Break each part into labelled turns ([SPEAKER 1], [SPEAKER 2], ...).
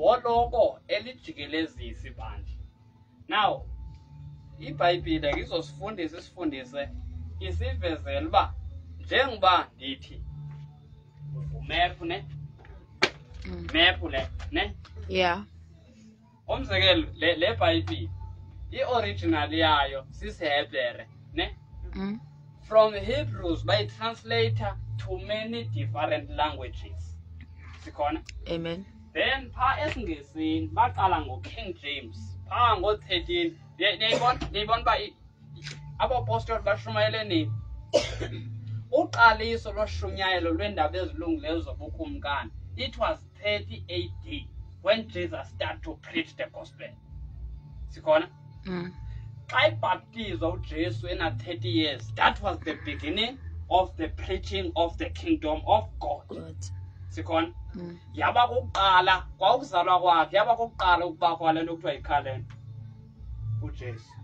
[SPEAKER 1] woloko elijikelezisa ibandla. Now iBhayibhile ngizosifundisa isifundise isivezela uba njengoba ndithi map ne
[SPEAKER 2] Yeah.
[SPEAKER 1] umzekelo le Bhayibhile i-original yayo sisihebhere ne from Hebrews by translator to many different languages. Sikhona?
[SPEAKER 2] Amen.
[SPEAKER 1] Then pha esiNgesini baqala ngo-King James pha ngo-13. Niyibona uba abapostoli bashumayele nini? Uqaliso loshunyayelo lweendaba ezilungileyo zobukumkani. It was 30 AD when Jesus started to preach the gospel. Sikhona? Xa ibhaptizwa uJesu ena 30 years, that was the beginning of the preaching of the kingdom of God. Sikhona? Yaba kuqala kwakuzalwa kwakhe, yaba kuqala ukuba kwale nto kuthiwa yikhalenda uJesu.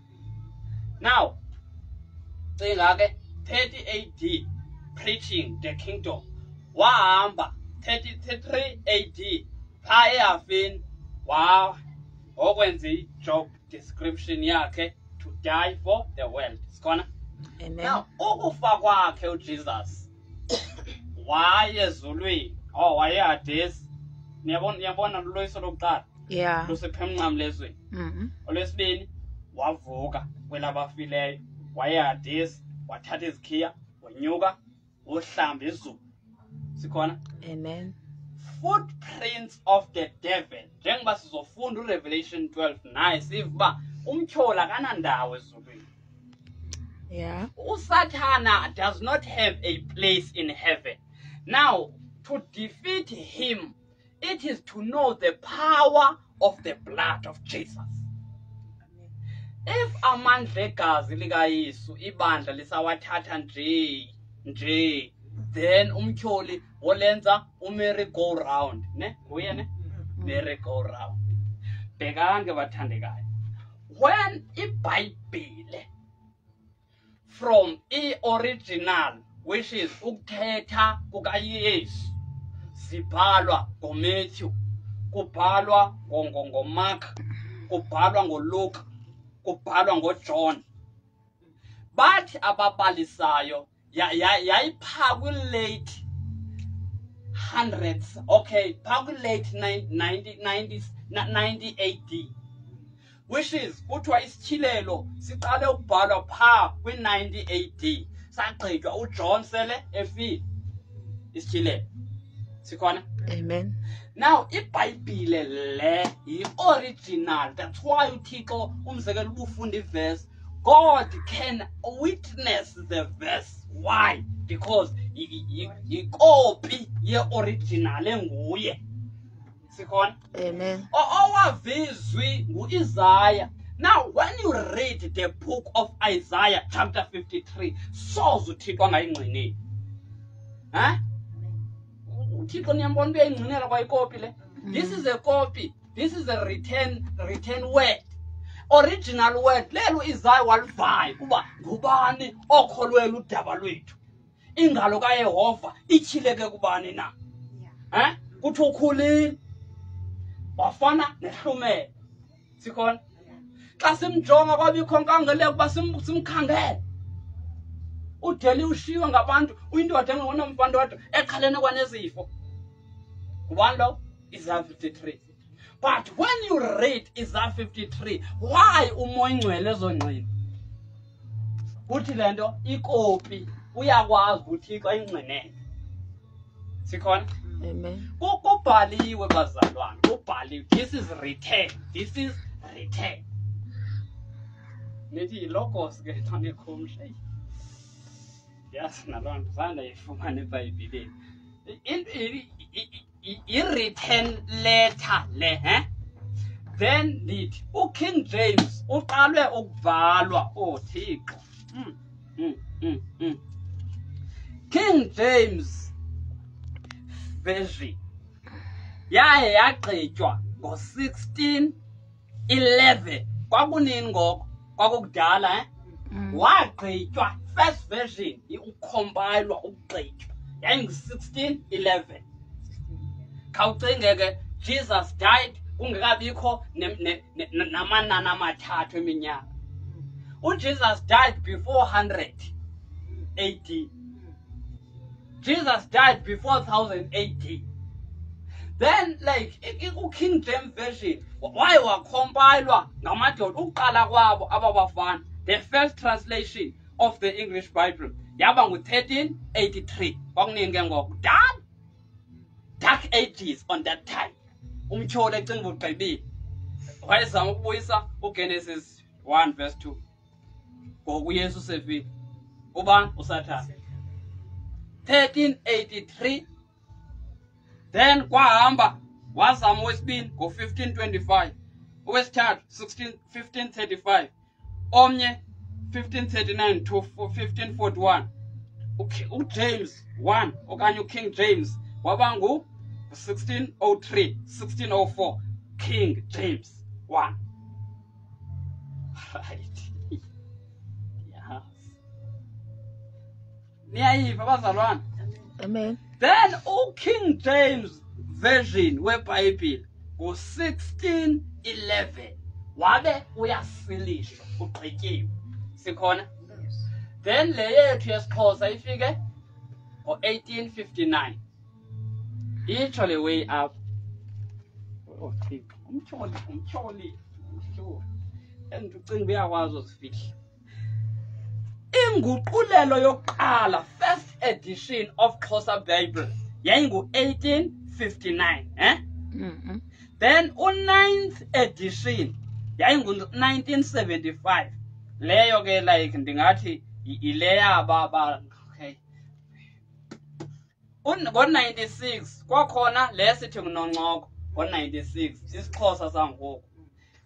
[SPEAKER 1] Now cinga ke 30 AD preaching the kingdom, wahamba 33 AD pha ehafini okwenza job description yakhe to die for the world. Sikhona?
[SPEAKER 2] Amen.
[SPEAKER 1] Now ukufa kwakhe uJesus waye ezulwini waye Hades. Niyabona loyiso lokuqala.
[SPEAKER 2] Yeah.
[SPEAKER 1] Lusipha emnqamlezweni. Olwesibini wavuka kwelabafileyo waye Hades, wathatha izikhiya wanyuka wohlamba izulu. Sikhona?
[SPEAKER 2] Amen.
[SPEAKER 1] Footprints of the devil. Njengoba sizofunda uRevelation 12 naye siva uba umtyhola kanandawo ezulwini.
[SPEAKER 2] Yeah.
[SPEAKER 1] Usathana does not have a place in heaven. Now, to defeat him, it is to know the power of the blood of Jesus. If amandla egazi likaYesu ibandla lisawathatha nje, then umtyholi wolenza merry-go-round ne nguye ne merry-go-round. Bhekani ke bathandekayo, when iBhayibhile from original, which is ukuthetha kukaYesu, sibhalwa ngoMatthew, kubhalwa ngoMark, kubhalwa ngoLuke, kubhalwa ngoJohn, bathi ababhalisayo yayipha kwi-late hundreds, okay, pha kwi-late 90 AD, which is kuthiwa isithilelo siqale ukubhalwa pha kwi-90 AD, sagqitywa uJohn sele efile isithilelo. Sikhona?
[SPEAKER 2] Amen.
[SPEAKER 1] Now iBhayibhile le yi-original. That's why uThixo umzekelo ubufunda iverse, God can witness the verse. Why? Because yi-copy ye-original enguye. Sikhona?
[SPEAKER 2] Amen.
[SPEAKER 1] Owavizwi ngu-Isaiah. Now when you read the book of Isaiah chapter 53, soze uThixo angayingqineli. uThixo niyambona uyayingqinela kwa ikopi le. This is a copy. This is a written word. Original word. Lelo Isaiah walivayo kuba ngubani okholwela udaba lwethu. Ingalo kaYehova ichileke kubani na? Kuthi ukhulile wafana nehlumela. Sikhona? Xa simjonga kwabikho nkangeleko kuba simkhangele. Udeli ushiywe ngabantu, uyindoda engona mfana wedwa ekhalene kwanezifo. Ngubani lo? Isaiah 53. But when you read Isaiah 53, why umoya ingcwele ezongqina? Uthi lento ikopi uyakwazi ukuthi xa ingqineke. Sikhona?
[SPEAKER 2] Amen.
[SPEAKER 1] Kubhaliwe bazalwane, kubhaliwe. This is written. This is written. Nithi logos ke thane khomhle. Yes, naloo nto zanda yifumana eBhayibhileni. I-written letter le, then nithi uKing James uqalwe ukuvalwa Thixo. King James version yaye yagqitywa ngo-1611. Kwakunini ngoko? Kwakukudala wagqitywa first version ukompilwa ukugqitywa yayingu-1611. Khawucinge ke, Jesus died kungekabikho namanani amathathu eminyaka. Jesus died before 100 AD. Jesus died before 1000 AD. Then like King James version why wacompilwa ngamadoda uqala kwabo ababafana. The first translation of the English Bible yaba ngu-1383 kwakuningi ngokudala. Dark ages on that time. Umtyholi ecinga ugqibile wayezama ukubuyisa uGenesis 1 verse 2 ngoku uYesu sefile ubani uSathane. 1383 then kwahamba wazama wesibini ngo-1525 owesithathu 1535 omnye 1539 to 1541 uJames 1 okanye uKing James waba ngu 1603 1604 King James 1. Right. Yes. Niyayiva bazalwane?
[SPEAKER 2] Amen.
[SPEAKER 1] Then King James version weBhayibhile ngo-1611 wabe uyasilishwa ugqityiwe. Sikhona? Then le yethu yesiXhosa ifike ngo-1859. Itsho le way up. Oh, umtyholi. Endicinga uyakwazi uzifihla. Inguqulelo yokuqala, first edition of Xhosa Bible yayingu-1859, Then u-9th edition yayingu-1975. Leyo ke like ndingathi ileya baba okay. Ngo-96 kwakhona lesithi nguNoncoko ngo-96 isiXhosa sangoku.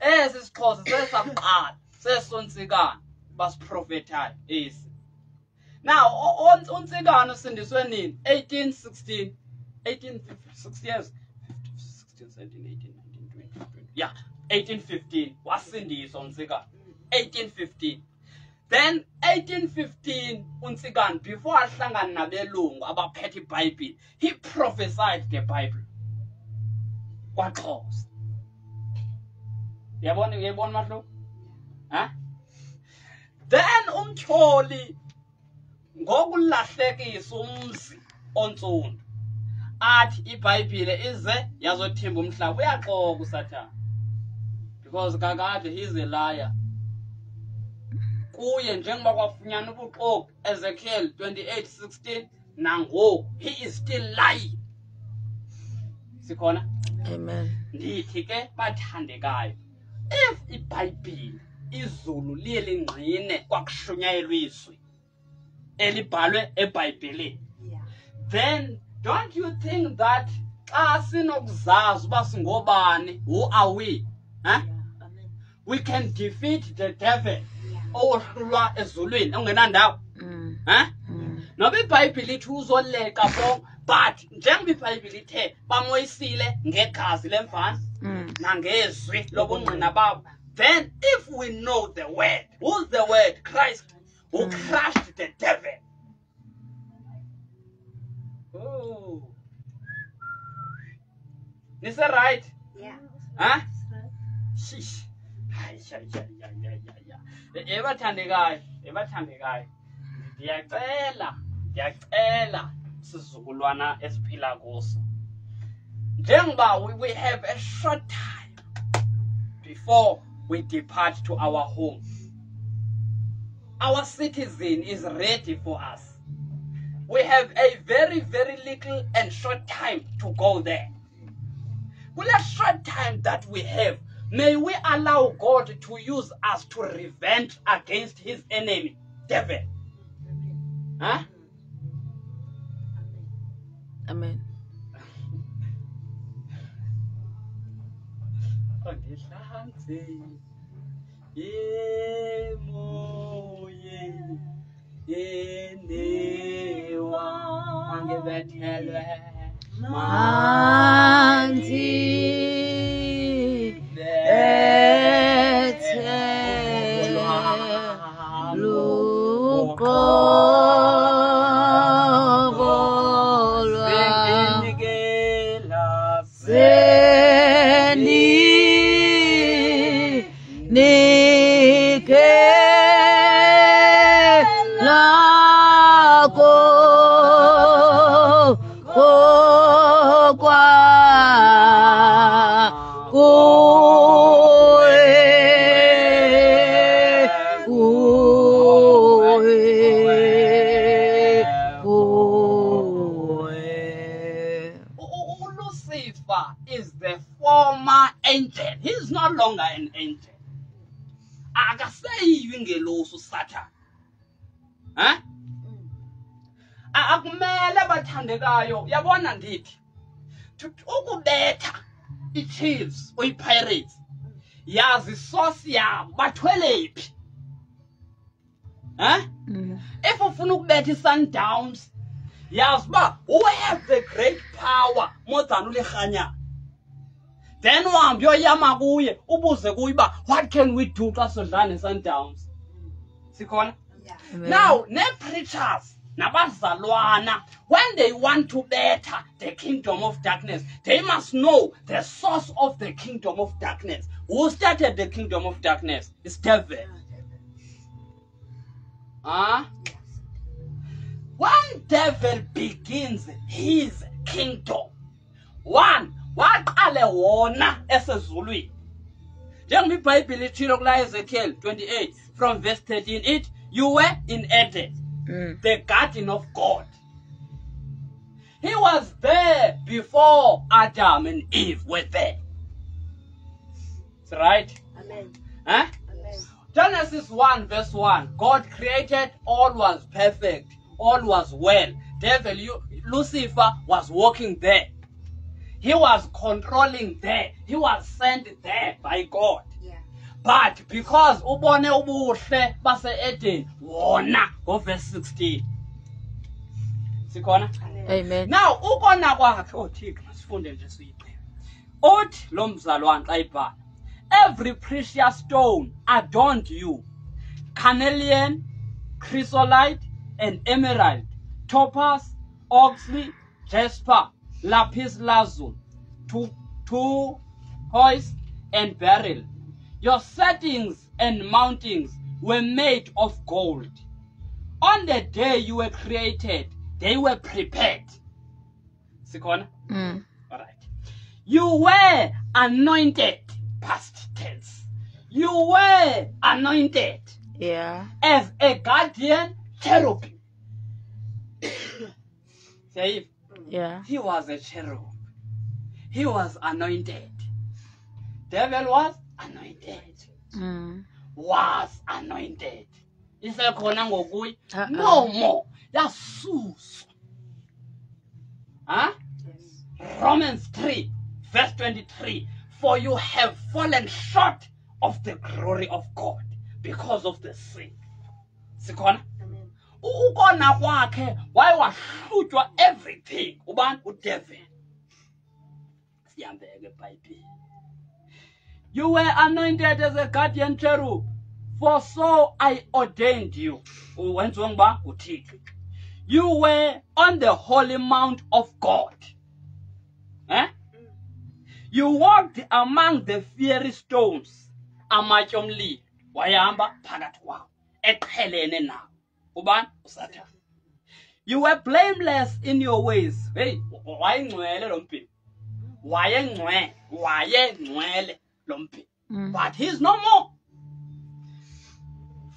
[SPEAKER 1] Esi isiXhosa sesaqala sesontsikana basiprofethayo esi. Now uNtsikana usindiswe nini? 1816 1850 years 16 17 18 19 20 yeah 1815 wasindiswa uNtsikana 1815. Then 1815 uNtsikana before ahlangana nabelungu abaphethe iBhayibhile he prophesied the Bible kwaXhosa. Uyabona mahlo? Then umtyholi ngokulahlekisa umzi ontsundu athi iBhayibhile ize yazothimba umhlaba. Uyaxoka uSathane because kakade he's a liar. Kuye njengoba kwafunyana ubuxoki Ezekiel 28:16 nangoku he is still lying. Sikhona?
[SPEAKER 2] Amen.
[SPEAKER 1] Ndithi ke bathandekayo if iBhayibhile izulu liye lingqine kwakushunyayelwa izwi elibhalwe eBhayibhelini, then don't you think that xa sinokuzazi uba singobani, who are we, we can defeat the devil owohlulwa ezulwini ongenandawo. Noba iBhayibhile ithi uzoleqa bonke, but njengoba iBhayibhile ithe bamoyisile ngegazi lemfana nangezwi lobungqina babo, then if we know the word, who's the word? Christ, who crushed the devil. Oh, is that right?
[SPEAKER 3] Yeah.
[SPEAKER 1] Huh? Shish. Ebathandekayo ndiyacela sizukulwana esiphila kuso, njengoba we have a short time before we depart to our home. Our citizen is ready for us. We have a very, very little and short time to go there. With a short time that we have, may we allow God to use us to revenge against his enemy, devil. Huh?
[SPEAKER 2] Amen.
[SPEAKER 1] Seni a former angel. He is no longer an angel. Akaseyiwi ngelosi uSathane. Akumele bathandekayo yabona ndithi ukubetha iChiefs oyiPirates yazi source yabo bathwelephi. If ufuna ukubetha iSundowns yazi ba who have the great power more than uLeganya. Then uhambe uyoyama kuye ubuze kuye ba what can we do xa sodlala neSundowns. Sikhona? Now ne-preachers nabazalwana, when they want to better the kingdom of darkness, they must know the source of the kingdom of darkness. Who started the kingdom of darkness? It's devil. When devil begins his kingdom, one, waqale wona esezulwini. Njengoba iBhayibheli litshilo kula Ezekiel 28 from verse 13, it you were in Eden, the garden of God. He was there before Adam and Eve were there. That's right?
[SPEAKER 3] Amen.
[SPEAKER 1] Amen. Genesis 1 verse 1. God created, all was perfect, all was well. Devil, Lucifer, was walking there. He was controlling there. He was sent there by God.
[SPEAKER 3] Yeah.
[SPEAKER 1] But because ubone ubuhle base Eden wona go verse 16. Sikhona?
[SPEAKER 2] Amen.
[SPEAKER 1] Now ukona kwakhe oThixo sifunde nje siyiqhe. Uthi lo mzalwane xa ibhala, every precious stone adorned you, carnelian, chrysolite, and emerald, topaz, oxley, jasper, lapis lazuli, turquoise, and beryl. Your settings and mountings were made of gold. On the day you were created, they were prepared. Sikhona? All right. You were anointed, past tense. You were anointed.
[SPEAKER 2] Yeah.
[SPEAKER 1] As a guardian cherub. Say,
[SPEAKER 2] Yeah.
[SPEAKER 1] he was a cherub. He was anointed. Devil was anointed. Was anointed. Isekhona ngokuyi no more. Yasuswa.
[SPEAKER 3] Yes.
[SPEAKER 1] Romans 3 verse 23. For you have fallen short of the glory of God because of the sin. Sikhona?
[SPEAKER 3] Amen.
[SPEAKER 1] Ukona kwakhe wayewahlutywa everything. Ubani udevil. Siyambeke eBhayibheli. You were anointed as a guardian cherub, for so I ordained you. Wenziwe nguba uThixo. You were on the holy mount of God. You walked among the fiery stones. Amatye omlilo wayahamba phakathi kwawo eqhelene nawo. Ubani? uSathane. You were blameless in your ways. Hey, wayengcwele lo mpilo. Wayengcwele lo mpilo. But he's no more.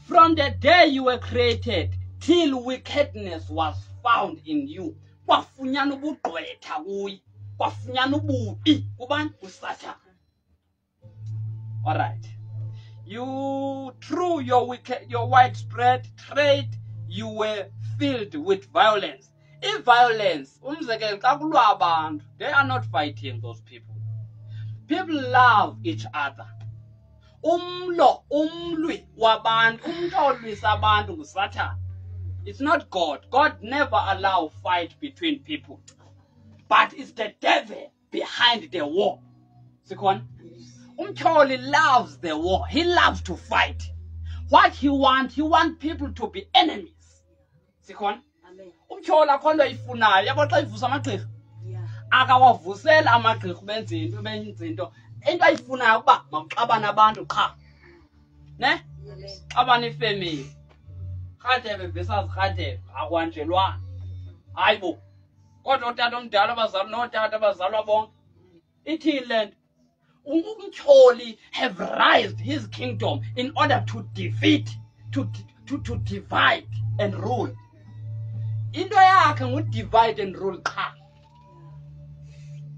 [SPEAKER 1] From the day you were created till wickedness was found in you, kwafunyana ubugqwetha kuye, kwafunyana ububi kubani? uSathane. All right. You, through your widespread trade, you were filled with violence. If violence, umzekelo xa kulwa abantu, they are not fighting those people. People love each other. Umlwi wabantu, umuntu olwisa abantu nguSathane. It's not God. God never allow fight between people. But it's the devil behind the war. Sikhona? Umtyholi loves the war. He loves to fight. What he wants people to be enemies. Sikhona?
[SPEAKER 3] Amen.
[SPEAKER 1] Umtyholi akho nto ifunayo. Yabo xa ivusa amagqirha.
[SPEAKER 3] Yeah.
[SPEAKER 1] Akawavusela amagqirha benze into. Into ayifunayo ukuba makuxabane abantu qha. Ne?
[SPEAKER 3] Amen.
[SPEAKER 1] Xabane ifamily. Rhadebe versus rhadebe akwanjelwana. Hayibo. Kodwa utata omdala abazalwa notata abazalwa bonke. Ithini le nto? Umtyholi have raised his kingdom in order to defeat, to divide and rule. Into yakhe ngu divide and rule qha.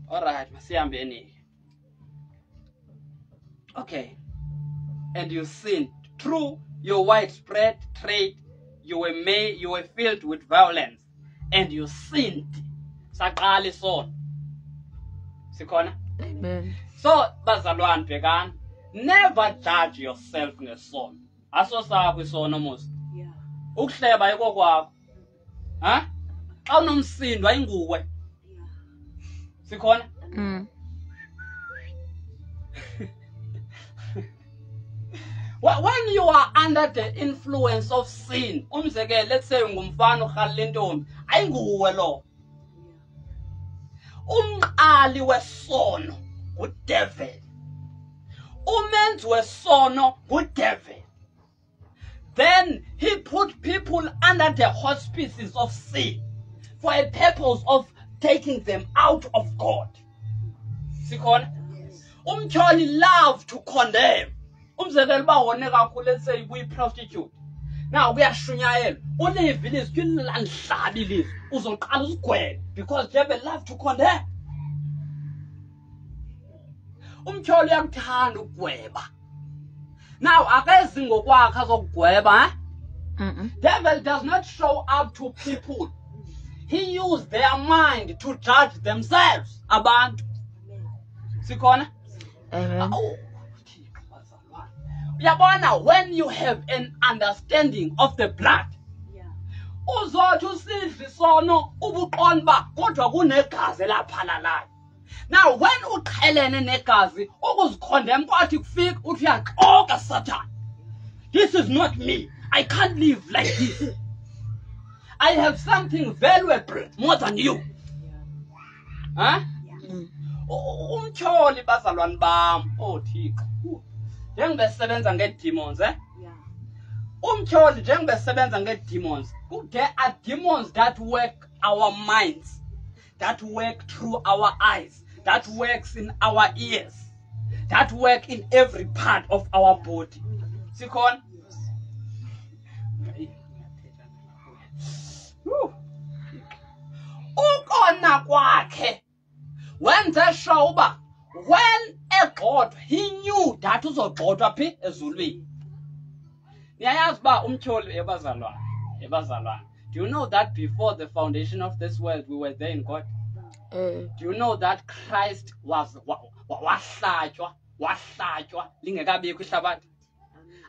[SPEAKER 1] All right, masihambeni. Okay. And you sinned. Through your widespread trade, you were filled with violence. And you sinned. Sakali son. Sikhona?
[SPEAKER 2] Amen.
[SPEAKER 1] So, bazalwane bhekani, never judge yourself ngesono. Aso sakho isono mos.
[SPEAKER 3] Yeah.
[SPEAKER 1] Ukuhleba yiko kwakho. Ha? Xa unomsindo ayinguwe.
[SPEAKER 3] Yeah.
[SPEAKER 1] Sikhona? When you are under the influence of sin, umzekelo, let's say ngumfana urhalela intombi, ayinguwe lo. Umqali wesono ngudevil. Umenzi wesono ngudevil. Then he put people under the auspices of sin for a purpose of taking them out of God. Sikhona?
[SPEAKER 3] Yes.
[SPEAKER 1] Umtyholi love to condemn. Umzekelo uba wone kakhulu, let's say uyi-prostitute. Now kuyashunyayela. Ulive ilizwi lilandhlabi ilizwi. Uzoqala usigwele because devil love to condemn. Umtyholi uyakuthanda ukugweba. Now akezi ngokwakhe azokugweba, Devil does not show up to people. He used their mind to judge themselves. Abantu. Sikhona?
[SPEAKER 2] Amen.
[SPEAKER 1] Yabona, when you have an understanding of the blood,
[SPEAKER 3] Yeah.
[SPEAKER 1] uzothi usidle isono ubuqonda ba kodwa kunegazi elaphalalayo. Now when uqhelene negazi ukuzikhondem kwathi kufika uthi uyaxoka Satan. This is not me. I can't live like this. I have something valuable more than you. Huh? Umtyholi bazalwane bam, oh Thixo. Njengoba sisebenza nge-demons,
[SPEAKER 3] Yeah.
[SPEAKER 1] Umtyholi njengoba sisebenza nge-demons, there are demons that work our minds, that work through our eyes, that works in our ears, that work in every part of our body. Sikhona? Ukona kwakhe wenze sure uba when egxothwa, he knew that uzogxothwa phi ezulwini. Niyayazi uba umtyholi ebazalwane. Do you know that before the foundation of this world we were there in God? Do you know that Christ was wahlatywa lingekabikho ihlabathi?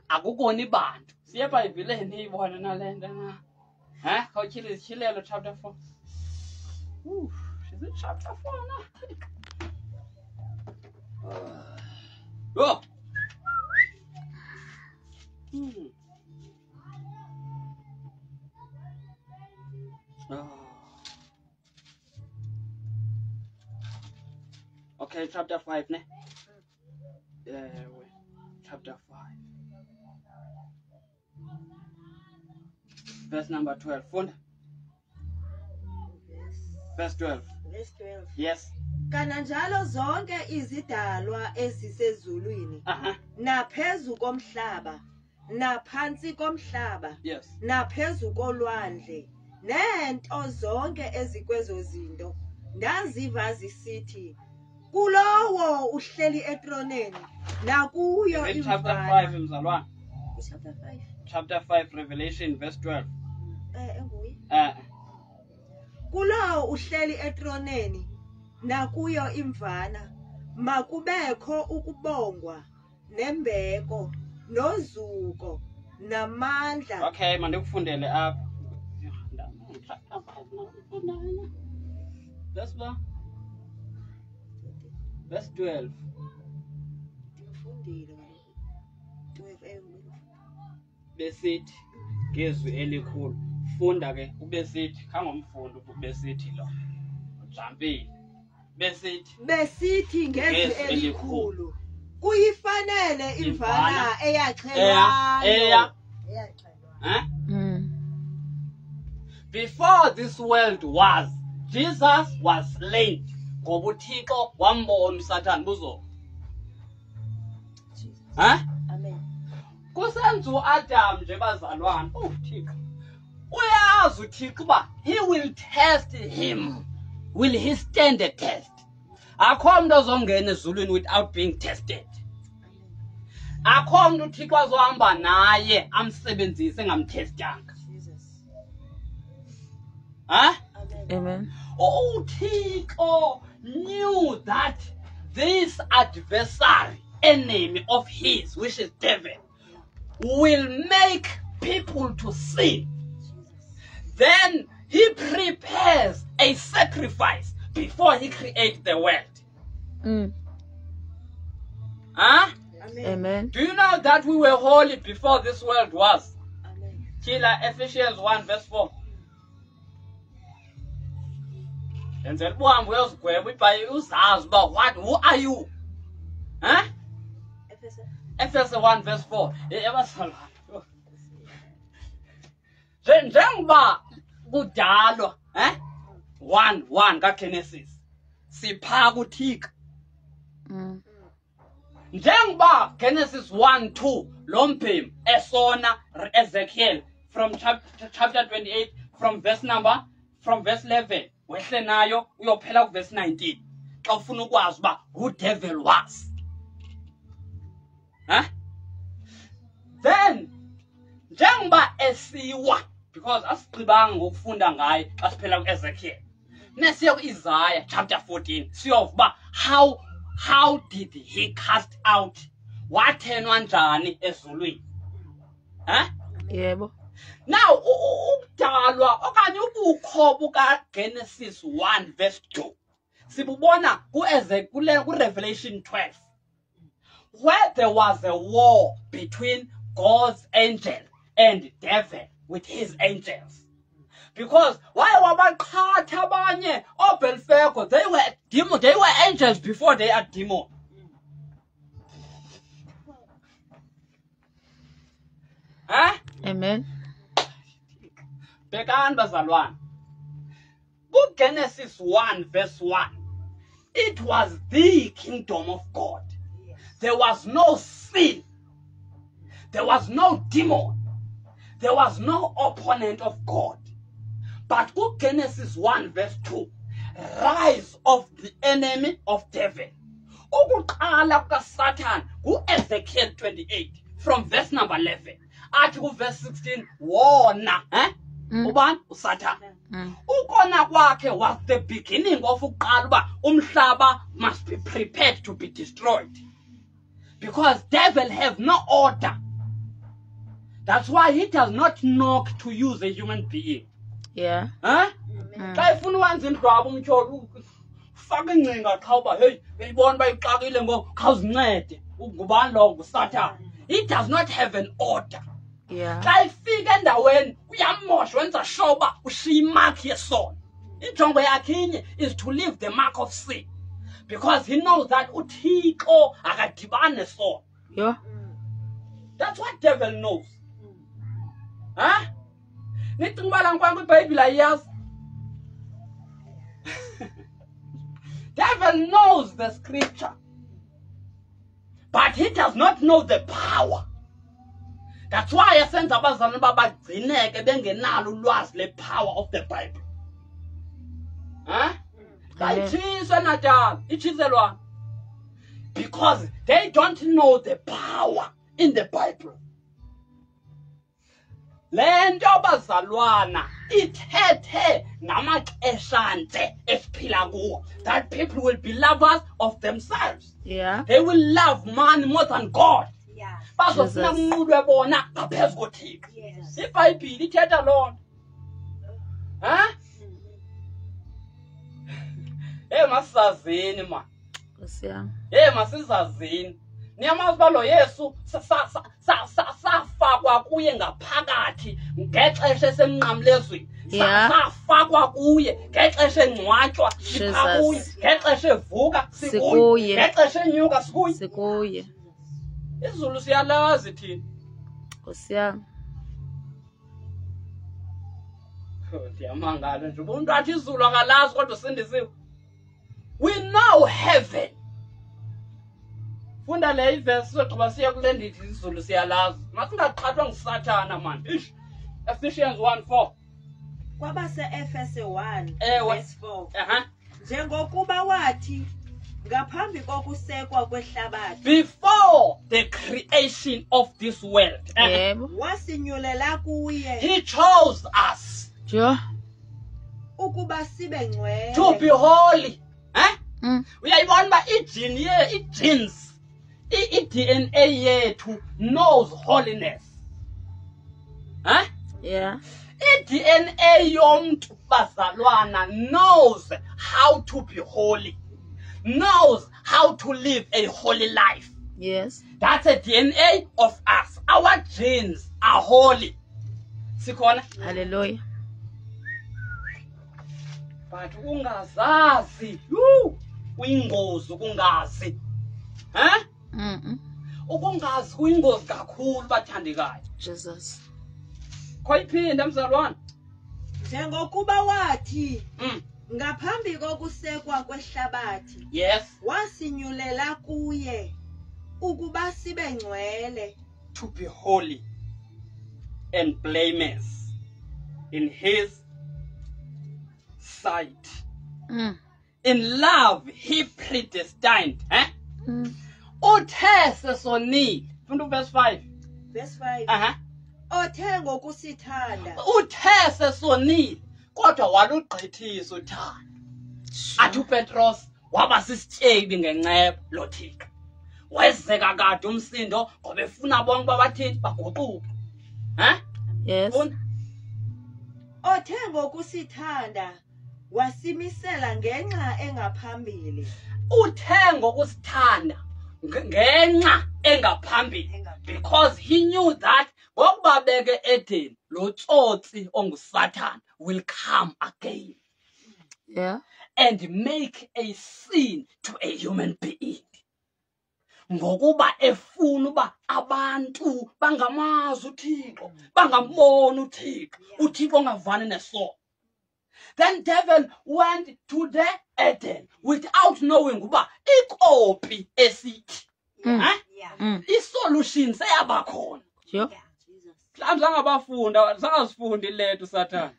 [SPEAKER 1] Akukho ibantu. Siye eBhayibhileni iyibona nalento na. Khawutyhilelo chapter 4. Is it chapter 4 now? Oh. Okay, chapter 5, ne? Chapter 5. Verse number 12. Funda. Verse 12.
[SPEAKER 3] Verse 12.
[SPEAKER 1] Yes.
[SPEAKER 3] Kananjalo zonke izidalwa ezisezulwini naphezu komhlaba naphansi komhlaba
[SPEAKER 1] Yes.
[SPEAKER 3] naphezu kolwandle nento zonke ezikwezo zinto ndaziva zisithi kulowo uhleli etroneni nakuyo
[SPEAKER 1] Read chapter 5,
[SPEAKER 3] imvana.
[SPEAKER 1] mzalwane.
[SPEAKER 3] Chapter 5.
[SPEAKER 1] Chapter 5, Revelation, verse 12.
[SPEAKER 3] Enguye. Kulowo uhleli etroneni nakuyo imvana makubekho ukubongwa nembeko nozuko namandla.
[SPEAKER 1] Okay, mandikufundele apha. Verse 12. Besithi ngezwi elikhulu. Funda ke ubesithi khangomfundo ubesithi lo. Ujampile. Besithi
[SPEAKER 3] ngezwi elikhulu kuyifanele imvana eyaxhelwayo.
[SPEAKER 1] Before this world was, Jesus was slain. Ngoba uThixo wambona uSathane buzo.
[SPEAKER 3] Amen.
[SPEAKER 1] Kusenza uAdam nje bazalwane. Uthixo. Uyazi uThixo uba he will test him. Will he stand the test? Akho umuntu ozongena ezulwini without being tested. akho umuntu uThixo azohamba naye amsebenzise ngamthestanga. Huh?
[SPEAKER 2] Amen.
[SPEAKER 1] uThixo knew that this adversary, enemy of his, which is devil, will make people to sin. Then he prepares a sacrifice before he creates the world. Huh?
[SPEAKER 2] Amen.
[SPEAKER 1] Do you know that we were holy before this world was?
[SPEAKER 3] Amen.
[SPEAKER 1] Ephesians 1 verse 4. And then one will square with by uzazi but what? Who are you? Huh? Ephesians 1 verse 4. Njengoba kudalwa 1 kaGenesis sipha kuThixo. Njengoba Genesis 1:2 lombhemi esona Ezekiel from chapter 28 from verse 11 wehle nayo uyophela ku verse 19 xa ufuna ukwazi ba who devil was. Then njengoba esiwa because asigqibanga ngokufunda ngaye xa siphela ku Ezekiel nesiya ku Isaiah chapter 14 siyovuba how did he cast out wathenwa njani ezulwini.
[SPEAKER 2] Yebo.
[SPEAKER 1] Now ukudalwa okanye ubukho buka Genesis 1 verse 2 sibubona ku Revelation 12 where there was a war between God's angel and devil with his angels. Because why wabaqhatha abanye oBelfego, they were angels before they are demon.
[SPEAKER 2] Amen.
[SPEAKER 1] Bekani bazalwane. Ku Genesis 1 verse 1. It was the kingdom of God. There was no sin. There was no demon. There was no opponent of God. But ku Genesis 1 verse 2, rise of the enemy of devil. Ukuqala ka Satan ku Ezekiel 28 from verse number 11. Athi ku verse 16 wona, ubani uSatan. Ukona kwakhe was the beginning of ukuqala uba umhlaba must be prepared to be destroyed. Because devil have no order. That's why he does not knock to use a human being.
[SPEAKER 2] Yeah.
[SPEAKER 1] Xa ifuna wenza indlwabo umtyholo ufaka ingcinga qha uba hey uyibona bayixakile ngoku khawuzincede ngubani lo nguSatan. He does not have an order.
[SPEAKER 2] Yeah.
[SPEAKER 1] Xa ifika endaweni uyamosha wenza sure uba ushiya imark yesono. Injongo yakhe inye is to leave the mark of sin. Because he knows that uThixo akadibani nesono.
[SPEAKER 2] Yeah.
[SPEAKER 1] That's what devil knows. Nicinga uba la nkwangu iBhayibhile ayiyazi. Devil knows the scripture, but he does not know the power. That's why esenza abazalwane babagcineke bengenalo ulwazi le power of the Bible. Kayitshise natala, itshiselwana. Because they don't know the power in the Bible. Lento abazalwana ithethe namaxesha nje esiphila kuwo that people will be lovers of themselves.
[SPEAKER 2] Yeah.
[SPEAKER 1] They will love man more than God.
[SPEAKER 3] Yeah.
[SPEAKER 1] Bazofuna unqulwe bona ngaphezu koThixo.
[SPEAKER 3] Yes.
[SPEAKER 1] iBhayibhile ithetha loo nto. Masizazini man.
[SPEAKER 2] Kusiyami.
[SPEAKER 1] Masizazini. Niyamazi uba lo Yesu safakwa kuye ngaphakathi ngexesha esemnqamlezweni. Safakwa kuye ngexesha engcwatywa sipha kuye, ngexesha evuka sikuye, ngexesha enyuka
[SPEAKER 2] sikuye.
[SPEAKER 1] Izulu siyalazi thina.
[SPEAKER 2] Kusiyami.
[SPEAKER 1] Ndiyamangala nje umuntu athi izulu akalazi kodwa sindisiwe. We know heaven. Funda le iverse sogqiba siya kule ndithi izulu siyalazi. Masingaqhathwa nguSathana man. Ephesians 1:4.
[SPEAKER 3] Kwabase Efese 1
[SPEAKER 1] Ewe.
[SPEAKER 3] verse 4. Njengokuba wathi ngaphambi kokusekwa kwehlabathi.
[SPEAKER 1] Before the creation of this world.
[SPEAKER 2] Yebo.
[SPEAKER 3] wasinyulela kuye
[SPEAKER 1] He chose us
[SPEAKER 2] Jo.
[SPEAKER 3] ukuba sibe ngcwele
[SPEAKER 1] to be holy.
[SPEAKER 2] Mm.
[SPEAKER 1] Uyayibona uba i-gene i-genes, i-DNA yethu knows holiness.
[SPEAKER 2] Yeah.
[SPEAKER 1] I-DNA yomntu bazalwana knows how to be holy, knows how to live a holy life.
[SPEAKER 2] Yes.
[SPEAKER 1] That's a DNA of us. Our genes are holy. Sikhona?
[SPEAKER 2] Hallelujah.
[SPEAKER 1] But ungazazi, uyingozi ukungazi. Ukungazi kuyingozi kakhulu bathandekayo.
[SPEAKER 2] Jesus.
[SPEAKER 1] Khoyiphinda mzalwane.
[SPEAKER 3] njengokuba wathi ngaphambi kokusekwa kwehlabathi
[SPEAKER 1] Yes.
[SPEAKER 3] wasinyulela kuye ukuba sibe ngcwele
[SPEAKER 1] To be holy and blameless in his sight. In love he predestined. Uthe sesonile. Funda verse 5.
[SPEAKER 3] verse 5 othe ngokusithanda
[SPEAKER 1] Uthe sesonile kodwa walugqithisa uthando. Athi uPetros waba sisityebi ngenceba loThixo. Wezeka kade umsindo ngoba efuna bonke babathini baguquke.
[SPEAKER 2] Yes.
[SPEAKER 3] othe ngokusithanda wasimisela ngenxa engaphambili
[SPEAKER 1] Uthe ngokusithanda ngenxa engaphambili, because he knew that ngokuba beke Eden lo tsotsi onguSatan will come again.
[SPEAKER 2] Yeah.
[SPEAKER 1] And make a sin to a human being. Ngokuba efuna uba abantu bangamazi uThixo, bangamboni uThixo, uThixo ongavani nesono. Then devil went to the Eden without knowing uba ikopi esithi. I-solution seyaba khona.
[SPEAKER 2] Jo.
[SPEAKER 1] Mhlawumbe zangazifundi lethu Satan.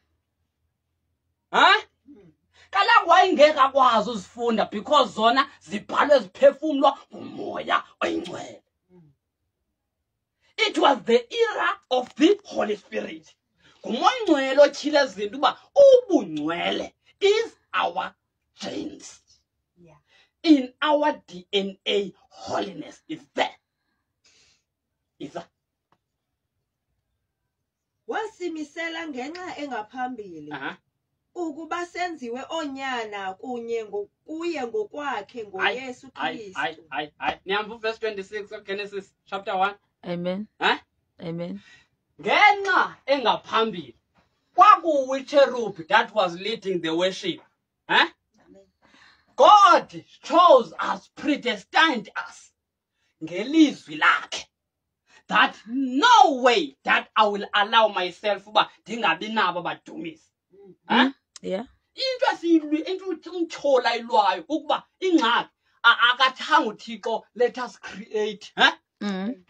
[SPEAKER 1] Kaloku wayengeke akwazi uzifunda because zona zibhalwe ziphefumlwa ngumoya oyingcwele. It was the era of the Holy Spirit. Ngumoya oyingcwele otyhile izinto uba ubungcwele is our genes. In our DNA, holiness is there. Is that?
[SPEAKER 3] wasimisela ngenxa engaphambili ukuba senziwe onyana kuye ngokwakhe ngoYesu Kristu.
[SPEAKER 1] Niyamva verse 26 of Genesis chapter 1.
[SPEAKER 2] Amen. Amen.
[SPEAKER 1] Ngenxa engaphambili kwakuwi cherub that was leading the worship. God chose us, predestined us ngelizwi lakhe, that no way that I will allow myself uba ndingabi nabo badumisi.
[SPEAKER 2] Yeah.
[SPEAKER 1] Into umthola ilwayo ukuba ingxaki akathanga uThixo let us create.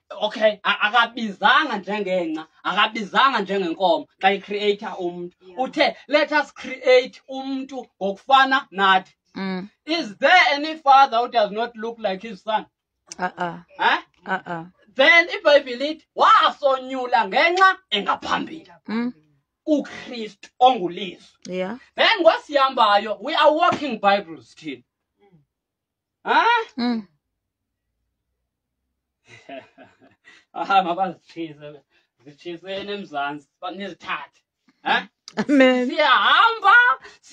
[SPEAKER 1] Okay, akabizanga njengengca, akabizanga njengenkomo xa icreator umuntu. Uthe let us create umuntu ngokufana nathi. Is there any father who does not look like his son? Then iBhayibhile lithi wasonyula ngenxa engaphambili. uKristu ongulizwi.
[SPEAKER 2] Yeah.
[SPEAKER 1] Then ngosihambayo we are walking Bibles still. Mabazitshise zitshisene emzansi banizithathe.
[SPEAKER 2] Amen.
[SPEAKER 1] Siyahamba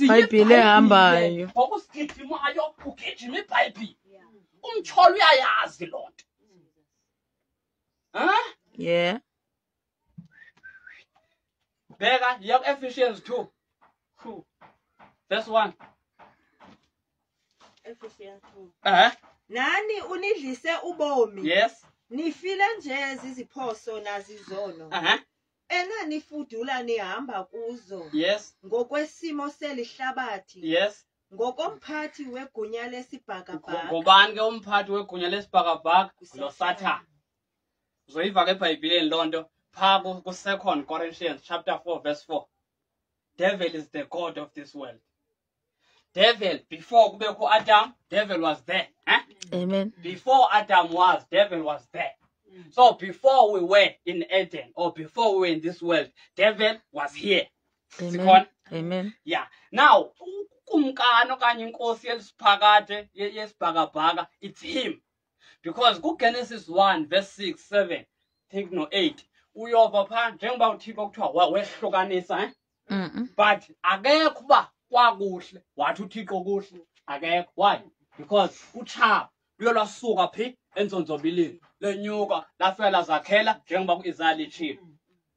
[SPEAKER 2] Bhayibhile ehambayo.
[SPEAKER 1] Ngokusigijimayo ugijima iBhayibhile. Umtsholo uyayazi loo nto.
[SPEAKER 2] Yeah.
[SPEAKER 1] Bheka yiya Ephesians 2 verse 1.
[SPEAKER 3] Ephesians 2. Nani unidlise ubomi.
[SPEAKER 1] Yes.
[SPEAKER 3] Nifile nje ziziphoso nazizono. Enanifudula nihamba kuzo.
[SPEAKER 1] Yes.
[SPEAKER 3] Ngokwesimo selihlabathi.
[SPEAKER 1] Yes.
[SPEAKER 3] Ngokomphathi wegunya lesibhakabhaka.
[SPEAKER 1] Ngobani ke umphathi wegunya lesibhakabhaka? Lo Satan. Uzoyiva ke eBhayibheleni lonto pha ku 2 Corinthians chapter 4 verse 4. Devil is the god of this world. devil before kubekho Adam, devil was there.
[SPEAKER 2] Amen.
[SPEAKER 1] Before Adam was, devil was there. So before we were in Eden, or before we were in this world, devil was here.
[SPEAKER 2] Amen. Amen.
[SPEAKER 1] Yeah. Now, kumkani okanye inkosi yesiphakade yesibhakabhaka, it's him. Because Genesis 1 verse 6, 7, take no 8. Uyova pha njengoba uThixo kuthiwa wehlukanisa but akekho uba kwakuhle wathi uThixo kuhle akekho. Why? Because utshaba luyolwasuka phi enzonzobilini lenyuka lafika lazakhela njengoba ku-Isaiah litshilo.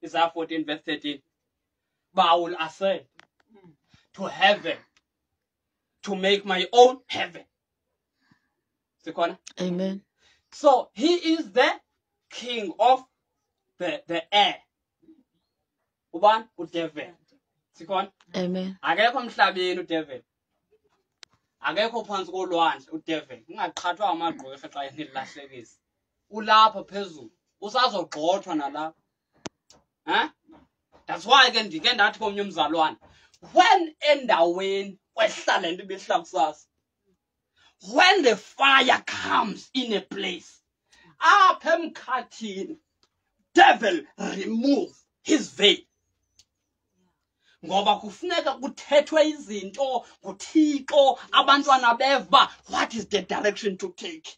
[SPEAKER 1] Isaiah 14 verse 13. But I will ascend to heaven to make my own heaven.
[SPEAKER 2] Amen.
[SPEAKER 1] So he is the king of the air. Ubani? uDevil. Sikhona?
[SPEAKER 2] Amen.
[SPEAKER 1] Akekho emhlabeni uDevil. Akekho phansi kolwandle uDevil. Ungaqhathwa amagqwirha xa enilahlekisa. Ulapha phezulu. Usazogxothwa nalapha. That's why ke ndike ndathi komnye umzalwane, when endaweni kwehlala into ibihla kusasa, when the fire comes in a place, apha emkhathini, devil remove his veil. Ngoba kufuneka kuthethwe izinto nguThixo abantwana beva what is the direction to take.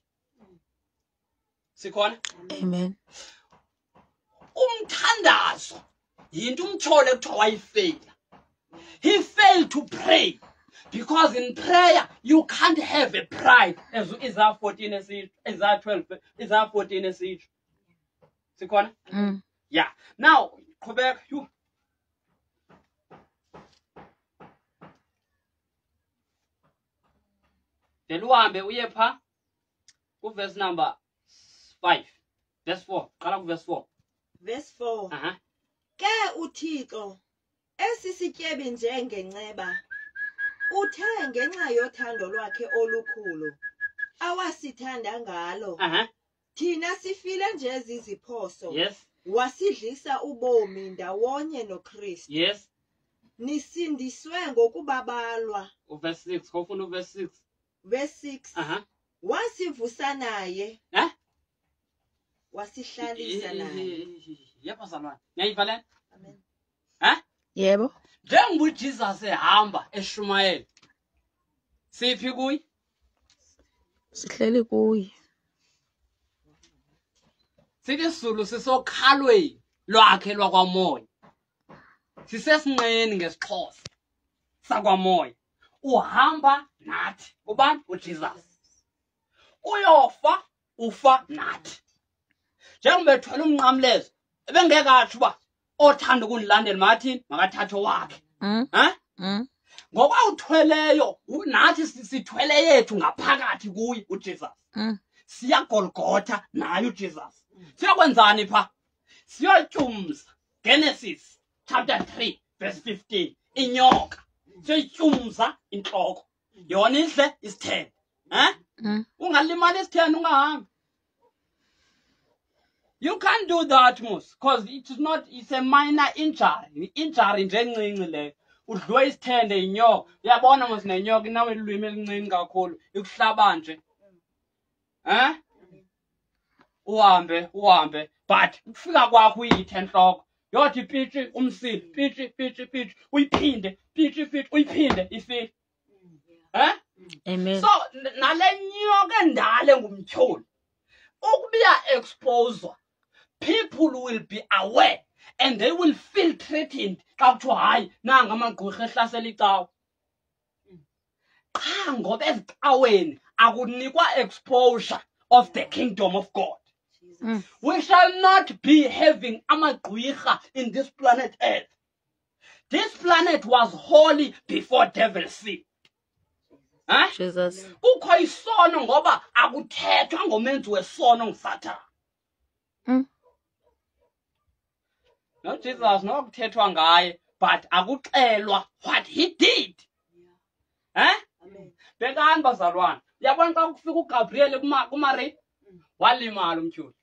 [SPEAKER 1] Sikhona?
[SPEAKER 2] Amen.
[SPEAKER 1] Umthandazo yinto umthole kuthiwa wayifeyila. He failed to pray because in prayer you can't have a pride, as Isaiah 14 esitsho, Isaiah 12, Isaiah 14 esitsho. Sikhona? Yeah. Now, qhubeka you. Then uhambe uye pha ku verse number 5. Verse 4. Qala ku verse 4.
[SPEAKER 3] Verse 4. Ke uThixo esisityebi njengenceba uthe ngenxa yothando lwakhe olukhulu awasithanda ngalo thina sifile nje ziziphoso.
[SPEAKER 1] Yes.
[SPEAKER 3] Wasidlisa ubomi ndawonye noKristu.
[SPEAKER 1] Yes.
[SPEAKER 3] Nisindiswe ngokubabalwa.
[SPEAKER 1] Verse 6. Kofuna verse 6.
[SPEAKER 3] Verse 6. Wasivusa naye. Wasihlalisa naye.
[SPEAKER 1] Yebo zalwane. Ngiyayiva le?
[SPEAKER 3] Amen.
[SPEAKER 2] Yebo.
[SPEAKER 1] Njengoba uJesus ehamba eShumayeli. Siphi kuyi?
[SPEAKER 2] Sihleli kuye.
[SPEAKER 1] Sithi Zulu sisokhalweni lwakhe lwakwamoya. Sisesinqeni ngesixhosa sakwamoya. Uhamba nathi. Ubani? uJesus. Uyofa ufa nathi. Njengoba ethwele umnqamlezo ebengeke athi uba othanda ukundilandela mathini makathathe wakhe. Ngoba uthweleyo nathi sithwele yethu ngaphakathi kuye uJesus. Siya Golgotha naye uJesus. Siyakwenzani pha? Siyotyumza Genesis chapter 3 verse 15. Inyoka siyotyumza inhloko. Yona ihle isithende. Ungalimala isithende ungahambi. You can't do that, Mus, because it's a minor injury. Injury nje encinci le. Udlwe isithende inyoka. Uyabona mos nenyoka inawe ilwimi elincinci kakhulu. Ikuhlaba nje. Uhambe. But ukufika kwakho uyithe enhloko. Yothi pitshi umsili, pitshi. Uyiphinde, pitshi, uyiphinde ifile.
[SPEAKER 2] Amen.
[SPEAKER 1] So nale nyoka endale ngumtyholi. Ukubiya exposure. People will be aware and they will feel threatened. Xa kuthiwa hayi nanga amagqwirha ehlasela icawa. Qha ngoba ezicaweni akunikwa exposure of the kingdom of God. We shall not be having amagqwirha in this planet Earth. This planet was holy before devil sin.
[SPEAKER 2] Jesus.
[SPEAKER 1] Kukho isono ngoba akuthethwa ngomenzi wesono nguSathane. No Jesus no kuthethwa ngaye but akuxelwa what he did. Bekani bazalwane. Uyabona xa kufika uGabriel kuMary walimala umtyholi.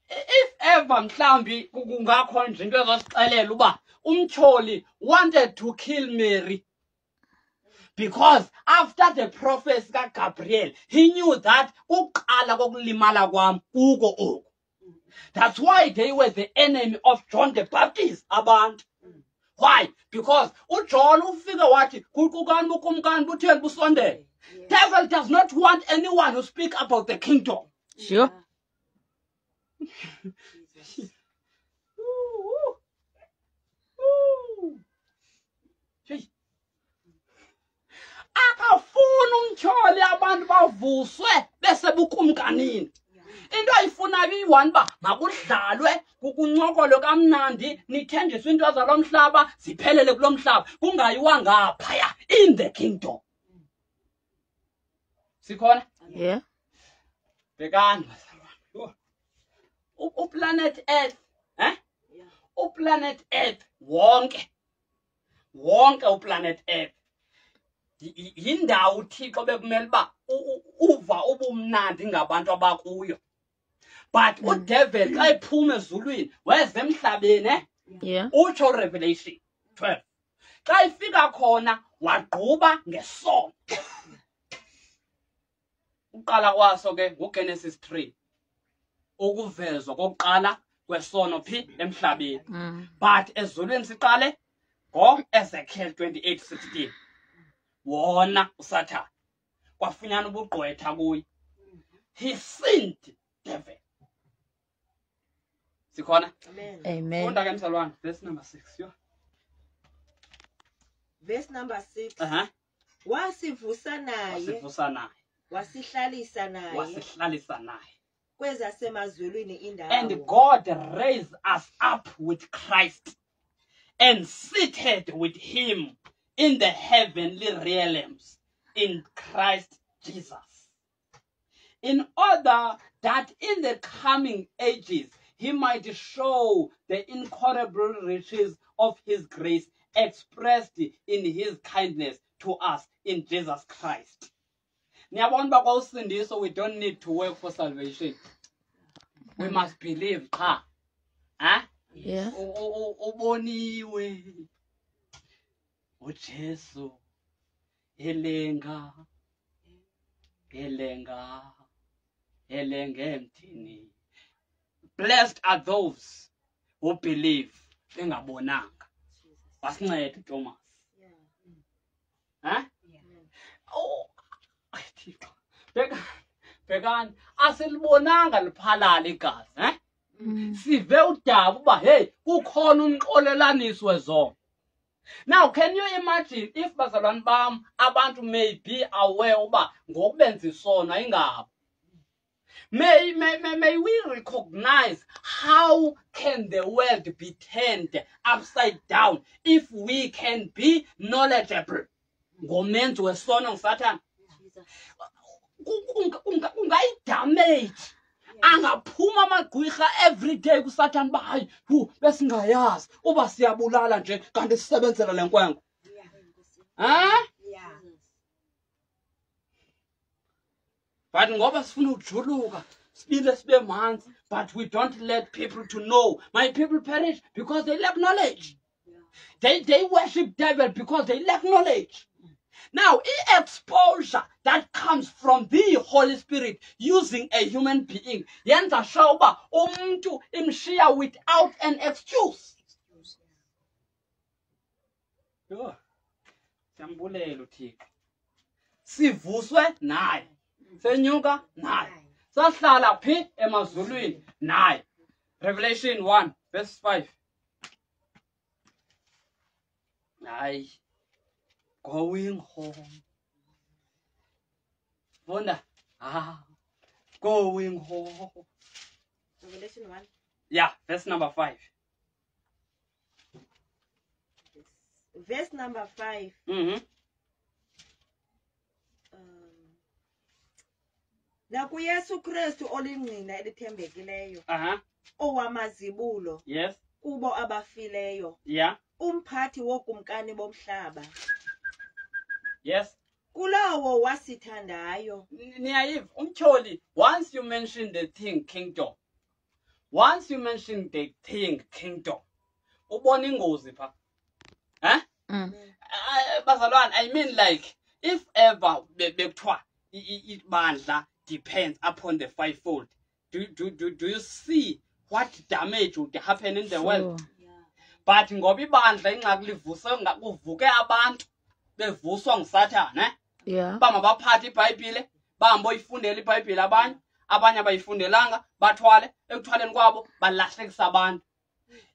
[SPEAKER 1] If ever mhlambi kungakho nje into ezosixelela uba umtyholi wanted to kill Mary. Because after the prophecy Gabriel, he knew that that's why they were the enemy of John the Baptist. Abantu. Why? Because John devil does not want anyone to speak about the kingdom.
[SPEAKER 2] Sure.
[SPEAKER 1] Akafuna umtyholi abantu bavuswe bese bukumkanini. Into ayifuna biyi-1 ba makudlalwe kukuncokolwe kamnandi nithenjiswe into zalomhlaba ziphelele kulomhlaba kungayiwa ngaphaya in the kingdom. Sikhona?
[SPEAKER 2] Yeah.
[SPEAKER 1] Bhekani bazalwane. Uplanet Earth, uplanet Earth wonke uplanet Earth yindawo uThixo bekumele ba uva ubumnandi ngabantu abakuyo. But udevil xa iphuma ezulwini weze emhlabeni utsho Revelation 12. Xa ifika khona wagquba ngesono. Uqala kwaso ke nguGenesis 3. Ukuvezwa kokuqala kwesono phi emhlabeni. But ezulwini siqale ngo-Ezekiel 28:16. Wona uSathane kwafunyana ubugqwetha kuye. He sinned, devil. Sikhona?
[SPEAKER 3] Amen.
[SPEAKER 1] Funda ke msalwane, verse number 6. Yo.
[SPEAKER 3] Verse number 6. Wasivusa naye. Wasihlalisa naye. Kwezasemazulwini indawo.
[SPEAKER 1] And God raised us up with Christ and seated with him in the heavenly realms in Christ Jesus, in order that in the coming ages he might show the incomparable riches of his grace expressed in his kindness to us in Jesus Christ. So we don't need to work for salvation. We must believe.
[SPEAKER 2] Yeah.
[SPEAKER 1] Jesu elenga emthini. Blessed are those who believe engabonanga. Wasincede Thomas. Oh, Bhekani asilibonanga liphalala igazi, sive udaba uba hey kukhona umxolelaniswe zona. Now, can you imagine if bazalwane bam abantu may be aware uba ngokubenza isono ingabo? May we recognize how can the world be turned upside down if we can be knowledgeable ngomenzi wesono nguSathane? Ungayidamage angaphuma amagqwirha every day kuSathane ba hayi besingayazi uba siyabulala nje kanti sisebenzela lenkwenkwe. But ngoba sifuna ujuluka sibile sibe manzi, but we don't let people to know. My people perish because they lack knowledge. They worship devil because they lack knowledge. Now, exposure that comes from the Holy Spirit using a human being, yenza shauba umuntu imshiya without an excuse. Siyambulela uThixo. Sivuswe naye. Senyuka naye. Sahlala phi emazulwini naye. Revelation 1 verse 5. Naye. Going home. Wonder. Going home.
[SPEAKER 3] Revelation 1.
[SPEAKER 1] Yeah, verse number 5.
[SPEAKER 3] Verse number 5. NakuYesu Kristu olingqina elithembekileyo. Owamazibulo.
[SPEAKER 1] Yes.
[SPEAKER 3] Kubo abafileyo.
[SPEAKER 1] Yeah.
[SPEAKER 3] Umphathi wokumkani bomhlaba.
[SPEAKER 1] Yes.
[SPEAKER 3] Kulowo wasithandayo.
[SPEAKER 1] Niyayiva umtyholi, once you mention the thing kingdom, ubona ingozi pha. Bazalwane, I mean like if ever bekuthiwa ibandla depends upon the fivefold, do you see what damage would happen in the world? But ngoba ibandla ingxaki livuse kuvuke abantu bevuswa nguSathane, bamabaphatha iBhayibhile, bahambe oyifundela iBhayibhile abanye abayifundelanga, bathwale ekuthwaleni kwabo balahlekisa abantu.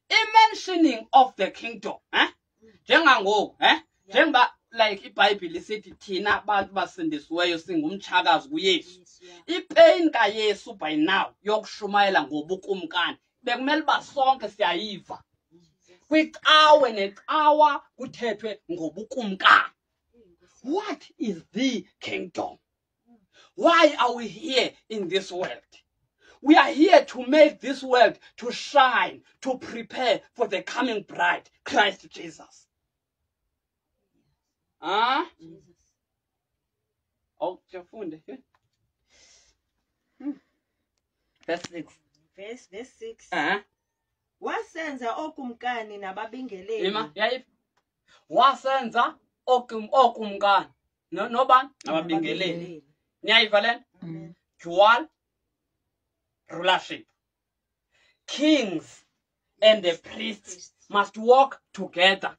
[SPEAKER 1] I-mentioning of the kingdom, njengangoku, njengoba like iBhayibhile isithi thina abantu basindisiweyo singumtshakazi kuYesu. Ipain kaYesu by now yokushumayela ngobukumkani bekumele basonke siyayiva. Kwicawe necawa kuthethwe ngobukumkani. What is the kingdom? Why are we here in this world? We are here to make this world to shine, to prepare for the coming bride, Christ Jesus. Oh, Jafunde. Verse 6.
[SPEAKER 3] Verse 6. Wasenza okumkani nababingeleli.
[SPEAKER 1] Ima, yayi. Wasenza okumkani. Nobani? Nababingeleli. Niyayiva lena? Dual rulership. Kings and the priests must work together.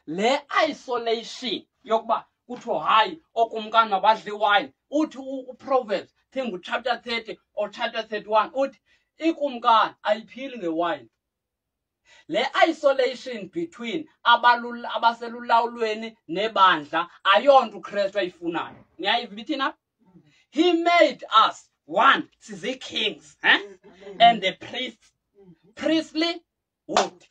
[SPEAKER 1] Le isolation yokuba kuthiwa hayi okumkani mabadle iwine. Uthi uProverbs thenga chapter 30 or chapter 31 uthi ikumkani ayiphili ngewine. Le isolation between abaselulawulweni nebandla ayonto uKristu ayifunayo. Niyayiva bithina? He made us one, sizi kings, and the priests, priestly wood,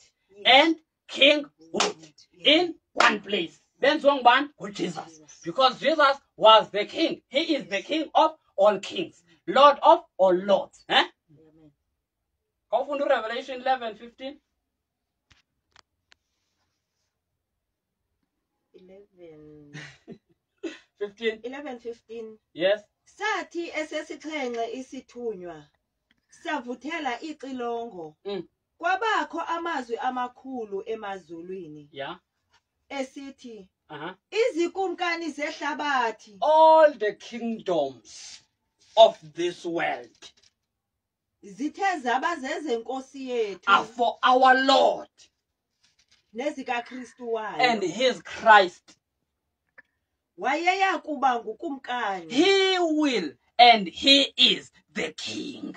[SPEAKER 1] and king wood in one place. Then Zongban with Jesus, because Jesus was the king. He is the king of all kings, Lord of all lords. Go from Revelation 11:15.
[SPEAKER 3] 11:15.
[SPEAKER 1] Yes.
[SPEAKER 3] Sathi esesixhenxe isithunywa savuthela ixilongo. Kwabakho amazwi amakhulu emazulwini.
[SPEAKER 1] Yeah.
[SPEAKER 3] Esithi izikumkani zehlabathi,
[SPEAKER 1] all the kingdoms of this world
[SPEAKER 3] zithe zaba zezenkosi yethu
[SPEAKER 1] are for our Lord
[SPEAKER 3] nezika Kristu wayo,
[SPEAKER 1] and his Christ.
[SPEAKER 3] Wayeya kuba ngukumkani.
[SPEAKER 1] He will and he is the king.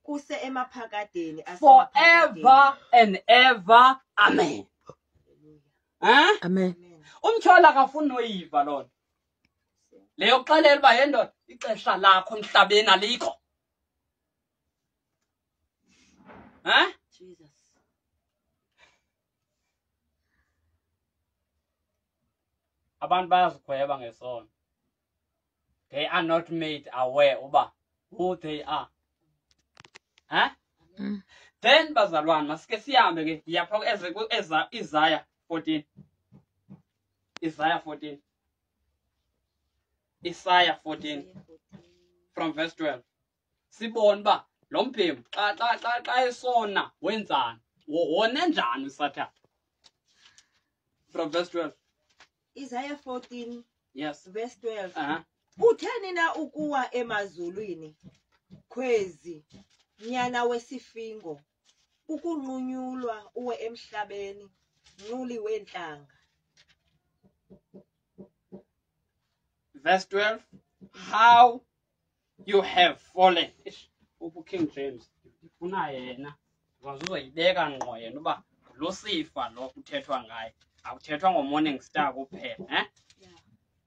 [SPEAKER 3] Kuse emaphakadeni
[SPEAKER 1] Forever and ever. Amen.
[SPEAKER 2] Amen.
[SPEAKER 1] Umthola akafuni noyiva Lord. Leyo xelela ba yendoda ixesha lakho emhlabeni alikho.
[SPEAKER 3] Jesus.
[SPEAKER 1] Abantu bayazigweba ngesono. They are not made aware uba who they are. Then bazalwane masike sihambe ke yapha Isaiah 14. Isaiah 14. Isaiah 14 from verse 12. Sibone ba lo mphemu xa esona wenzani? Wona njani uSathane? From verse 12.
[SPEAKER 3] Isaiah 14.
[SPEAKER 1] Yes.
[SPEAKER 3] Verse 12. Utheni na ukuwa emazulwini? Khwezi nyana wesifingo. Ukunqunyulwa uwe emhlabeni, nquli wenhlanga.
[SPEAKER 1] Verse 12. How you have fallen. King James ufuna yena wazoyibeka ngqo yena uba Lucifer lo kuthethwa ngaye akuthethwa ngoMorning Star kuphela.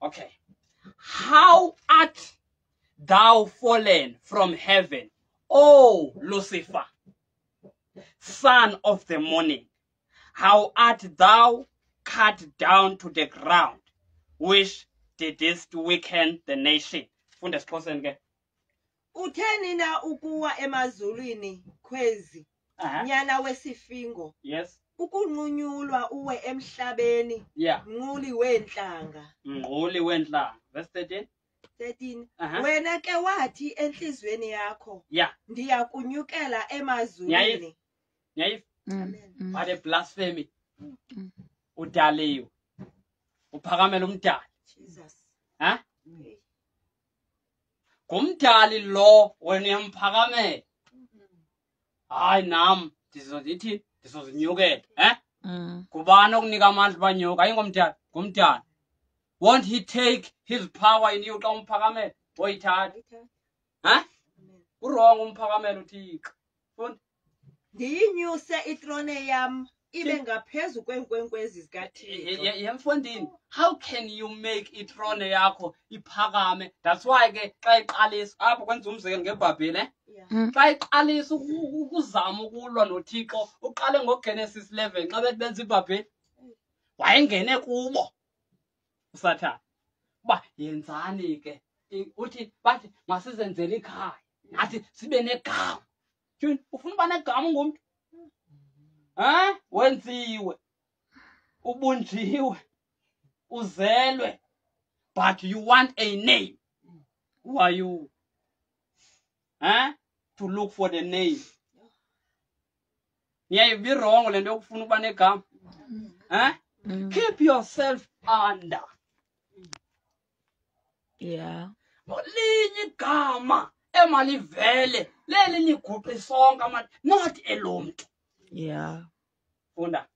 [SPEAKER 1] Okay. How art thou fallen from heaven, O Lucifer, son of the morning? How art thou cut down to the ground, which didst weaken the nation? Funda siXhosa ke.
[SPEAKER 3] Utheni na ukuwa emazulwini, khwezi nyana wesifingo?
[SPEAKER 1] Yes.
[SPEAKER 3] Ukunqunyulwa uwe emhlabeni, nquli wenhlanga.
[SPEAKER 1] Nquli wenhlanga. Verse 13.
[SPEAKER 3] 13. Wena ke wathi enhlizweni yakho, ndiyakunyukela emazulwini.
[SPEAKER 1] What a blasphemy. udaliwe uphakamela umdali ha ngumdali lo wena uyemphakamela hayi nam ndizozithi ndizozinyukela ngubani okunika amandla banyuka ayingomdali ngumdali. Won't he take his power in you xa umphakamela woyithatha ha urong umphakamela uthixo funda
[SPEAKER 3] ndiyinyuse itrone yam ibe ngaphezu kweenkwenkwezi zikaThixo.
[SPEAKER 1] Yemfundini, how can you make itrone yakho iphakame? That's why ke xa iqalisa apho kwenza umzekelo ngeBhayibhile xa iqalisa ukuzama ukulwa noThixo uqale ngoGenesis 11 xa bethi benza iBhayibhile wayengene kubo uSathane uba yenzani ke uthi bathi masizenzele ikhaya nathi sibe negama. Tshuni ufuna uba negama ngumntu wenziwe ubunjiwe uzelwe but you want a name. Who are you to look for the name? Yeah, be wrong le nto yokufuna uba negama. Keep yourself under.
[SPEAKER 2] Yeah.
[SPEAKER 1] Linye igama emalivele leli liguqe sonke ama not elomntu.
[SPEAKER 2] Yeah.
[SPEAKER 1] Funda.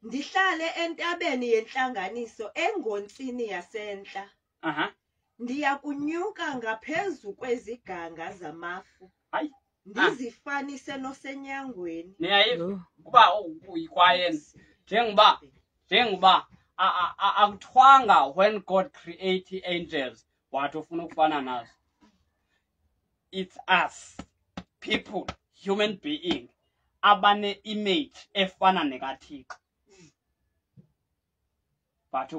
[SPEAKER 3] Ndihlale entabeni yentlanganiso engontsini yasentla. Ndiya kunyuka ngaphezu kweziganga zamafu.
[SPEAKER 1] Hayi.
[SPEAKER 3] Ndizifanise nosenyangweni.
[SPEAKER 1] Niyayiva kuba uyikwayeni njengoba akuthwanga when God created angels wathi ufuna ukufana nazo. It's us people, human being abane image efana nekaThixo but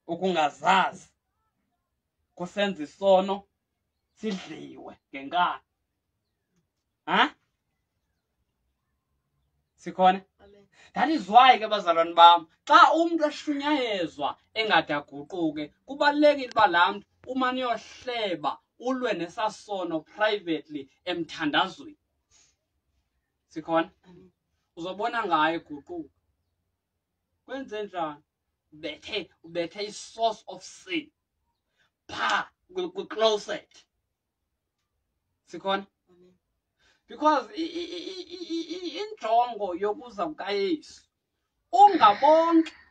[SPEAKER 1] ukungazazi kusenza isono sidliwe ngenkani. Sikhona? That is why ke bazalwane bam xa umuntu ashunyayezwa engadaguquke kubalekile uba laa mntu umane uyohleba ulwe nesasono privately emthandazweni. Sikhona? Uzobona ngayo eguquka. Kwenze njani? Ubethe i-source of sin pha kwi-closet. Sikhona? Because injongo yokuza kukaYesu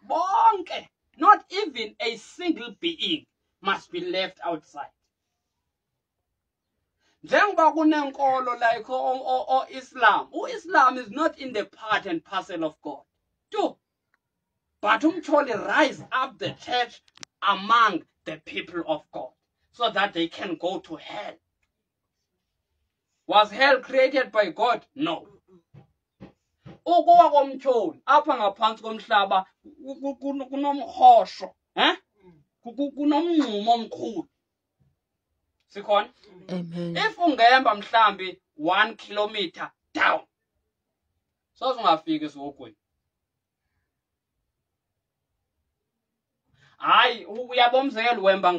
[SPEAKER 1] bonke, not even a single being must be left outside. Njengoba kunenkolo like Islam, Islam is not in the part and parcel of God too, but umthole rise up the church among the people of God so that they can go to hell. Was hell created by God? No. Ukuwa komtholi apha ngaphansi komhlaba kunomhosho, kunomnqumo omkhulu. Sikhona?
[SPEAKER 2] Amen.
[SPEAKER 1] If ungemba mhlambi 1 kilometer down, so ungafika esihogweni. Hayi uyabomzekelo wemba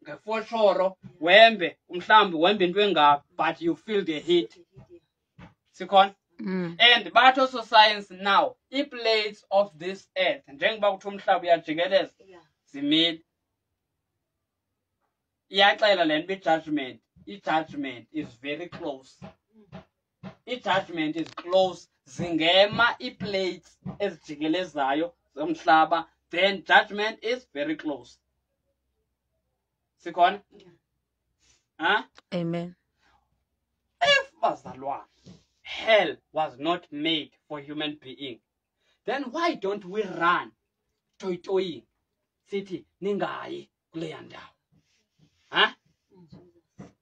[SPEAKER 1] ngefoshoro wembe umhlambi wembe into engaka but you feel the heat. Sikhona? And but also science now plates of this earth njengoba kuthi umhlaba uyajikeleza zimile iyaxela le nto i-judgment is very close. I-judgment is close. Zingema ii-plates ezijikelezayo zomhlaba, then judgment is very close. Sikhona?
[SPEAKER 2] Amen.
[SPEAKER 1] If bazalwane hell was not made for human being, then why don't we run toyitoying sithi ningayi kuleya ndawo?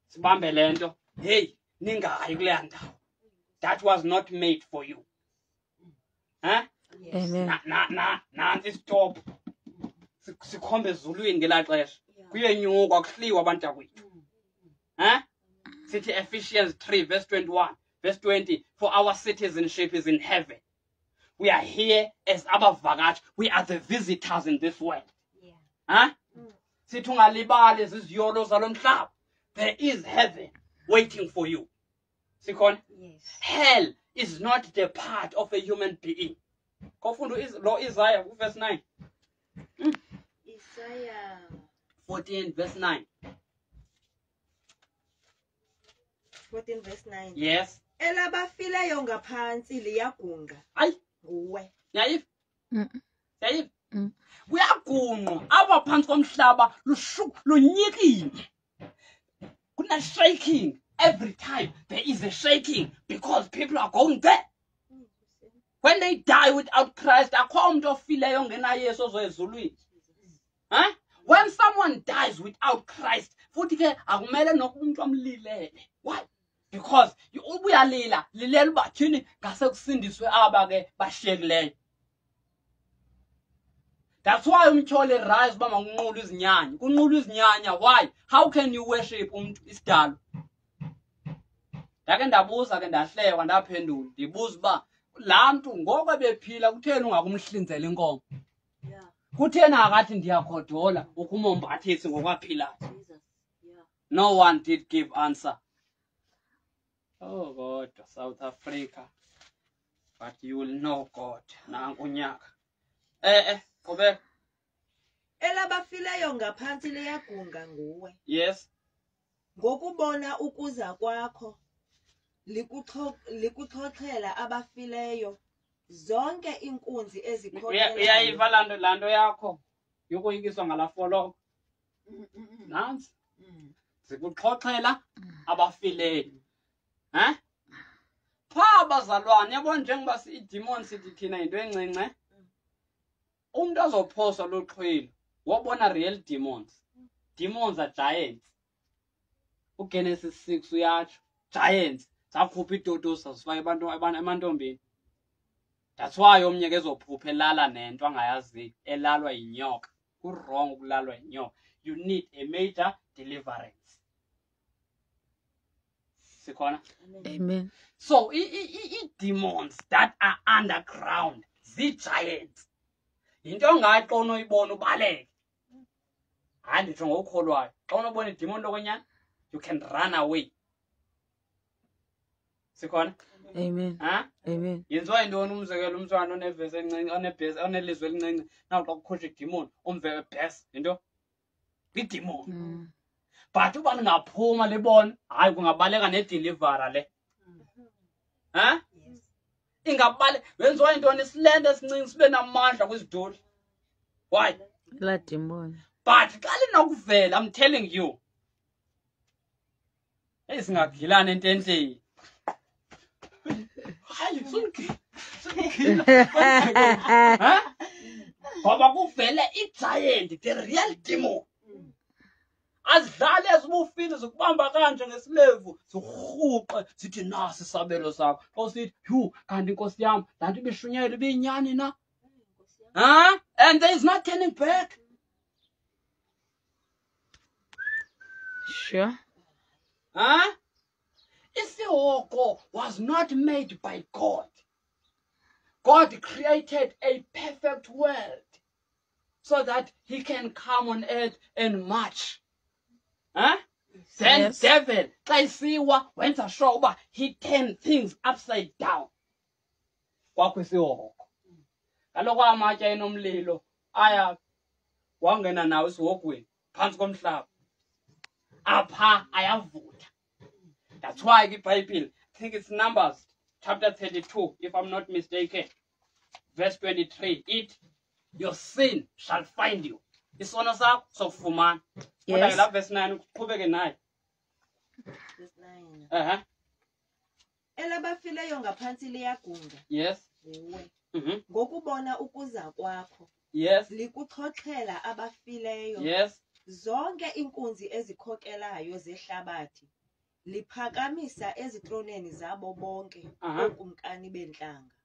[SPEAKER 1] Sibambe lento, hey ningayi kuleya ndawo. That was not made for you.
[SPEAKER 2] Amen.
[SPEAKER 1] Nansi stop. Sikhombe ezulwini ngelaa xesha. Kuyenyuka kuhliwa abantu akwethu. Sithi Ephesians 3 verse 21, verse 20, for our citizenship is in heaven. We are here as abavakashi. We are the visitors in this world. Sithi ungalibali ziziyolo zalo mhlaba. There is heaven waiting for you. Sikhona?
[SPEAKER 3] Yes.
[SPEAKER 1] Hell is not the part of a human being. Kofunda lo Isaiah verse 9.
[SPEAKER 3] Isaiah
[SPEAKER 1] 14 verse 9.
[SPEAKER 3] 14 verse 9.
[SPEAKER 1] Yes.
[SPEAKER 3] Elabafileyo ngaphansi liyagunga.
[SPEAKER 1] Hayi,
[SPEAKER 3] Nguwe.
[SPEAKER 1] yayiva?
[SPEAKER 2] Mm.
[SPEAKER 1] Yayiva?
[SPEAKER 2] Mm.
[SPEAKER 1] Kuyagunqwa apha phansi komhlaba lunyikile. Kuna shaking. Every time there is a shaking because people are going there. When they die without Christ, akho umuntu ofileyo ngenayesu ozoyezulwini. Huh? When someone dies without Christ, futhi ke akumele nokumuntu amlilele. Why? Because ubuyalila, lilela uba thini ngase kusindiswe aba ke bashiyekileyo. That's why umtyhole rise uba makunqulwe izinyanya. Kunqulwe izinyanya. Why? How can you worship umuntu isidalo? Ndake ndabuza ke ndahlekwa ndaphendula. Ndibuza uba laa mntu ngoko bephila kutheni ungakumhlinzela inkomo?
[SPEAKER 3] Yeah.
[SPEAKER 1] Kutheni akathi ndiyakhodola ukumombathisi ngokwaphilayo?
[SPEAKER 3] Jesus. Yeah.
[SPEAKER 1] No one did give answer. Oh God, South Africa. But you will know God. Nanku unyaka. Qhubeka.
[SPEAKER 3] Elabafileyo ngaphansi liyagunga nguwe.
[SPEAKER 1] Yes.
[SPEAKER 3] Ngokubona ukuza kwakho likuxoxela abafileyo zonke inkunzi ezikhokhelayo.
[SPEAKER 1] Uyayiva lando yakho yokoyikiswa ngalafolo. Nansi. Zikuxoxela abafileyo. Pha bazalwane yabona njengoba idemon sithi thina into encinci. Umuntu azophoswa loqhwilo wabona real demons. Demons are giants. UGenesis 6 uyatsho giants zakhupha idodosa sifake emantombeni. That's why omnye ke ezophupha elala nento angayaziyo elalwa yinyoka. Ku-wrong ukulalwa yinyoka. You need a major deliverance. Sikhona?
[SPEAKER 2] Amen.
[SPEAKER 1] So demons that are underground, giants. Into ongathi xa unoyibona ubaleke. Hayi nditsho ngokukholwayo. Xa unobona idemon lokwenyani, you can run away. Sikhona?
[SPEAKER 2] Amen. Amen.
[SPEAKER 1] Yenziwa yintoni umzekelo umntwana onevesi encinci onelizwi elincinci naw xa kukhosha idemon umve best into idemon. But uba lingaphuma libona hayi kungabaleka nedeliverer le.
[SPEAKER 3] Yes.
[SPEAKER 1] Ingabale wenziwa yintoni isilende esincinci sibe namandla kwiziduli. Why?
[SPEAKER 2] La demon.
[SPEAKER 1] But xa linokuvela, I'm telling you. Singagilana ententeni. Hayi sungila. Ngoba kuvele igiant, the real demon. Azidlale ezibufile zokubamba kanje ngesilevu zirhuqe sithi nasi isabelo sakho. Awusithi yu kanti inkosi yami lanto ibishunyayela ibiyinyani na? And there is not turning back.
[SPEAKER 2] Sure.
[SPEAKER 1] Isiwoko was not made by God. God created a perfect world so that he can come on earth and march. Then
[SPEAKER 2] Yes.
[SPEAKER 1] devil, xa isiwa wenza sure uba he turned things upside down. Kwakho isiwoko. Kaloku amatye enomlilo aya wangena nawo isiwokweni phantsi komhlaba. Apha ayavutha. That's why the Bible, I think it's Numbers chapter 32, if I'm not mistaken, verse 23. Your sin shall find you. Isono sakho sokufumana. Kodwa ke la verse 9 uqhubeke naye.
[SPEAKER 3] Verse 9. Elabafileyo ngaphansi liyagunga.
[SPEAKER 1] Yes.
[SPEAKER 3] Nguwe.
[SPEAKER 1] Ngokubona
[SPEAKER 3] ukuza kwakho.
[SPEAKER 1] Yes.
[SPEAKER 3] Likuxoxela abafileyo.
[SPEAKER 1] Yes.
[SPEAKER 3] Zonke inkunzi ezikhokelayo zehlabathi. Liphakamisa ezitroneni zabo bonke okumkani bentlanga.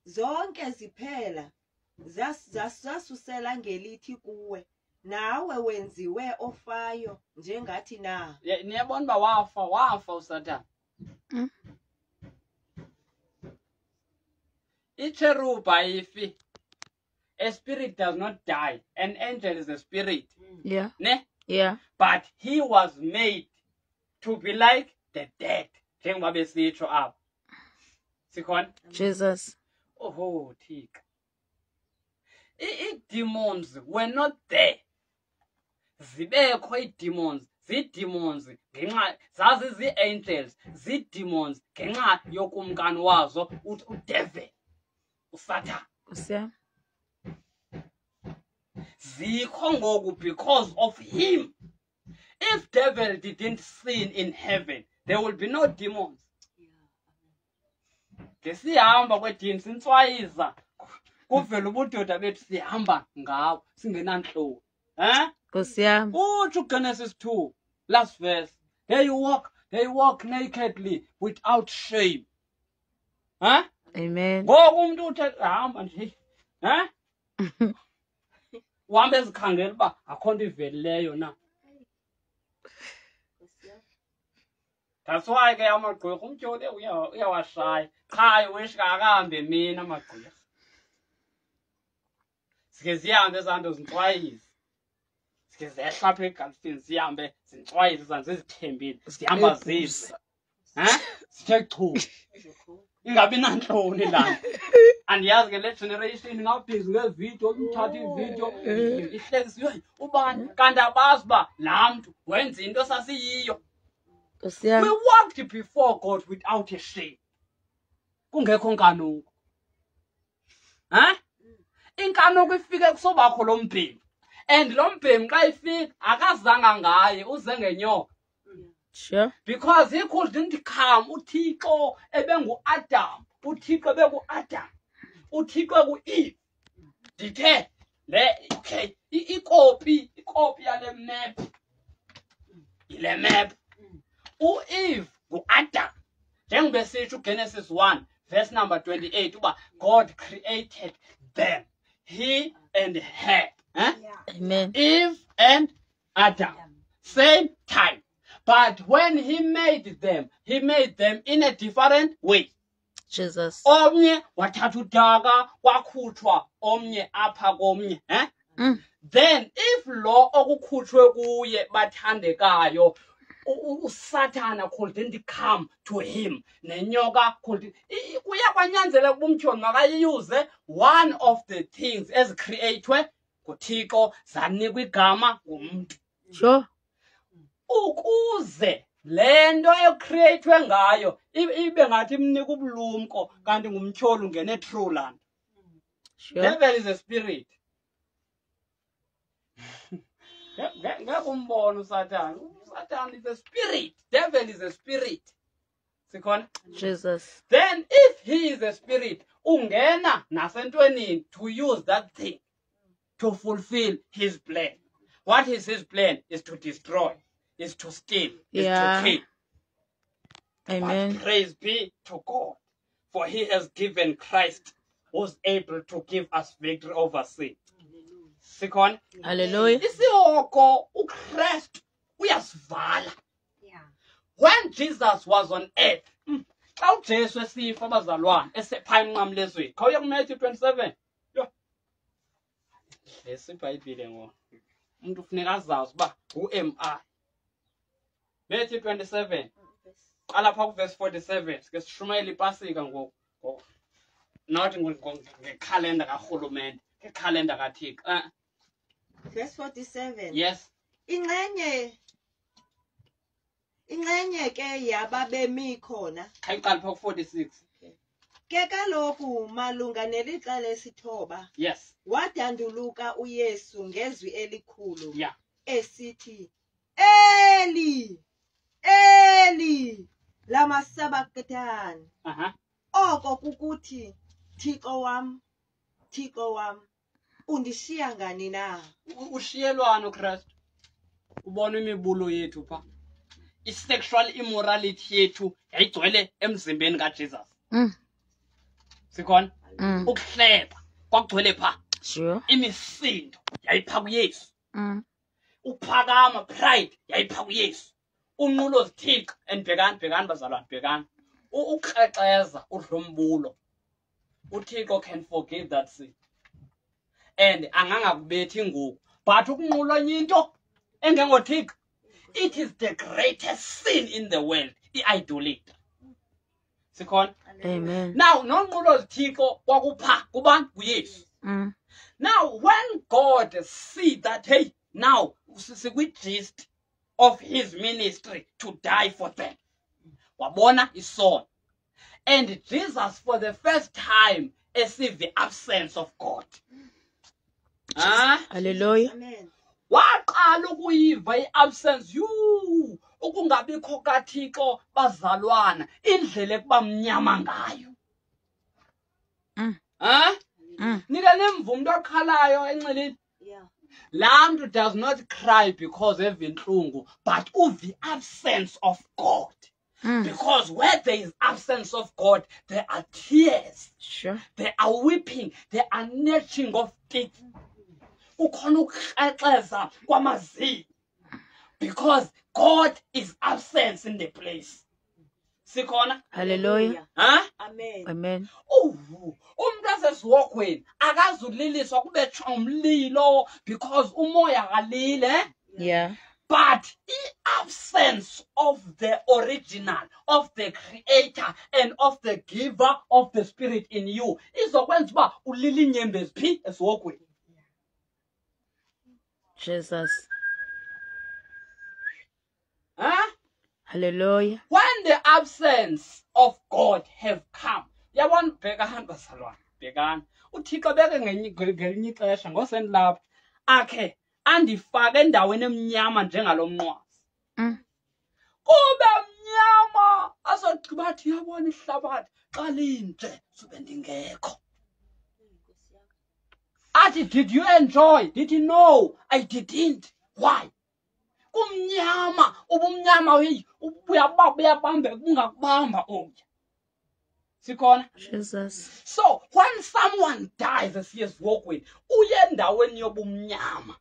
[SPEAKER 3] Zonke ziphela zasusela ngelithi kuwe nawe wenziwe ofayo njengathi na.
[SPEAKER 1] Niyabona ba wafa uSathane. Icherub ayifi. A spirit does not die. An angel is a spirit.
[SPEAKER 2] Yeah.
[SPEAKER 1] Ne?
[SPEAKER 2] Yeah.
[SPEAKER 1] But he was made to be like the dead. njengoba besitsho apha. Sikhona?
[SPEAKER 2] Jesus.
[SPEAKER 1] Oh, Thika. I-demons were not there. Zibekho i-demons, zii-demons ngenxa zazi zii-angels, zii-demons ngenxa yokumkani wazo udevil, uSatan.
[SPEAKER 2] Kusiyam.
[SPEAKER 1] Zikho ngoku because of him. If devil didn't sin in heaven, there will be no demons. Ngesihamba kwedini sintswayiza kuvela ubudoda bethu sihamba ngawo singenantloni.
[SPEAKER 2] Kusiyam.
[SPEAKER 1] Utsho Genesis 2, last verse. They walk nakedly without shame.
[SPEAKER 2] Amen.
[SPEAKER 1] Ngoku umuntu uthe hamba nje. Uhambe ezikhangela uba akho nto ivelileyo na. That's why ke amagqirha umtyholi uyawashaya. Cha wish akahambe mina amagqirha. Sike zihambe ezanto zintswayizi. Sike zehla apha egalsini zihambe zintswayizi zanze zithembile. Zihamba zize. Sithe chu. Ingabi nantloni lana. Andiyazi ke le generation ingabhizi ngevideo umthatha ivideo ihlekisiwe ubani kanti abazi uba laa mntu wenza into sasiyiyo. We walked before God without a shame. Kungekho nkanuko. Inkanuko ifike kusobakho lo mbhemi. And lo mbhemi xa ifika akazanga ngaye uze ngenyoka.
[SPEAKER 2] Sure.
[SPEAKER 1] Because he couldn't come. uThixo ebengu-Adam. uThixo ebengu-Adam. uThixo eku-Eve. Ndithe okay ikopi yale map. Ile map. U-Eve ngu-Adam. Njengoba sitsho uGenesis 1 verse number 28 uba God created them, he and her.
[SPEAKER 2] Amen.
[SPEAKER 1] Eve and Adam. Same time. But when he made them in a different way.
[SPEAKER 2] Jesus.
[SPEAKER 1] Omnye wathatha udaka kwakhutshwa omnye apha komnye. Then if lo okukhutshwe kuye bathandekayo uSatan couldn't come to him, nenyoka couldn't, kuya kwanyanzeleka umtyholi makayiyuze one of the things ezicreatwe nguThixo zanikwa igama ngumuntu.
[SPEAKER 2] Sure.
[SPEAKER 1] Ukuze lento ecreatwe ngayo ibe ngathi imnika ubulumko kanti ngumtyholi ungene true land.
[SPEAKER 2] Sure.
[SPEAKER 1] Devil is a spirit. Ngekumbona uSatan. Satan is a spirit. Devil is a spirit. Sikhona?
[SPEAKER 2] Jesus.
[SPEAKER 1] Then if he is a spirit, ungena nasentwenini to use that thing to fulfill his plan. What is his plan? Is to destroy, is to steal, is to kill.
[SPEAKER 2] Amen.
[SPEAKER 1] But praise be to God, for he has given Christ who's able to give us victory over sin. Sikhona?
[SPEAKER 2] Hallelujah.
[SPEAKER 1] Isihoko uKristu uyasivala. When Jesus was on earth, xa uJesu esifa abazalwane esepha emnqamlezweni, khawuye kuMatthew 27. Lesibhayibhile ngo umuntu ufuneka azazi uba who am I. Matthew 27 qala pha kuverse 47 sike sishumayela ipasika ngoku not ngekhalenda karhulumente, ngekhalenda kaThixo.
[SPEAKER 3] Verse 47.
[SPEAKER 1] Yes.
[SPEAKER 3] Inxenye ke yababemi khona.
[SPEAKER 1] Khayiqala pha ku46.
[SPEAKER 3] Ke kaloku malunga nelixa lesithoba.
[SPEAKER 1] Yes.
[SPEAKER 3] Wadanduluka uYesu ngezwi elikhulu.
[SPEAKER 1] Yeah.
[SPEAKER 3] Esithi, Eli, Eli, lama sabakthani. Oko kukuthi, Thixo wam, Thixo wam, undishiya ngani na?
[SPEAKER 1] Ushiyelwana uKristu. Ubona imibulo yethu pha. I-sexual immorality yethu yayigcwele emzimbeni kaJesus. Sikhona? Ukuhleba kwakugcwele pha.
[SPEAKER 2] Sure.
[SPEAKER 1] Imisindo yayipha kuYesu. Ukuphakama, pride yayipha kuYesu. Unqulo zithixo and bhekani bazalwane bhekani. Ukrexeza udlombulo. uThixo can forgive that sin. And angangakubethi ngoku. But ukunqula into engengoThixo, it is the greatest sin in the world. I-idolatry. Sikhona.
[SPEAKER 2] Amen.
[SPEAKER 1] Now nonqulo zithixo kwakupha kubani kuYesu. Now when God see that, hey, now we gist of his ministry to die for them, wabona isono, and Jesus for the first time sees the absence of God.
[SPEAKER 2] Hallelujah.
[SPEAKER 3] Amen.
[SPEAKER 1] Waqala ukuyiva i-absence ukungabikho kaThixo bazalwana, indlela ekuba mnyama ngayo. Nika nemvu umuntu oqhalayo enxilini.
[SPEAKER 3] Yeah.
[SPEAKER 1] Laa mntu does not cry because evintlungu, but the absence of God. Because where there is absence of God, there are tears.
[SPEAKER 2] Sure.
[SPEAKER 1] There are weeping. There are gnashing of teeth. Ukhona ukukrexeza kwamazinyo. Because God is absent in the place. Sikhona?
[SPEAKER 2] Hallelujah.
[SPEAKER 3] Amen.
[SPEAKER 2] Amen.
[SPEAKER 1] Umuntu asesiwokweni akazuliliswa kubethwa umlilo because umoya kalile.
[SPEAKER 2] Yeah.
[SPEAKER 1] But the absence of the original, of the creator, and of the giver of the spirit in you izokwenza uba ulile inyembezi phi esiwokweni.
[SPEAKER 2] Jesus. Hallelujah.
[SPEAKER 1] When the absence of God have come, yabona bhekani bazalwane, bhekani. UThixo beke ngelinye ixesha ngosendilapha akhe andifake endaweni emnyama njengalomnqwazi. Kube mnyama azogqiba athi yabona ihlabathi xa linje sube ndingekho. Athi, did you enjoy? Did you know? I didn't. Why? Kumnyama, ubumnyama uyabamba ungakubamba oya. Sikhona?
[SPEAKER 2] Jesus.
[SPEAKER 1] So when someone dies as he is walking, uye endaweni yobumnyama.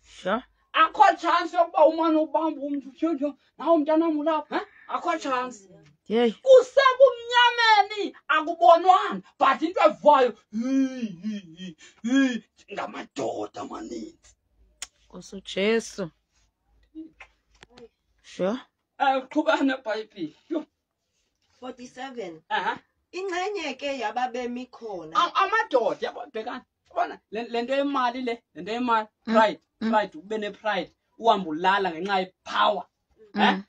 [SPEAKER 2] Sure.
[SPEAKER 1] Akho chance yokuba umane ubamba umuntu nawo umntanami ulapha, akho chance.
[SPEAKER 2] Yay.
[SPEAKER 1] Kusebumnyameni akubonwanga, but into evayo ngamadoda amaninzi.
[SPEAKER 2] Also Jesus. Sure.
[SPEAKER 1] Qhubana neBhayibhile.
[SPEAKER 3] 47. Ingxenye ke yababemi khona.
[SPEAKER 1] Amadoda yabona yabona lento yemali lento yemali, pride ube ne pride uhamba ulala ngenxa yepower.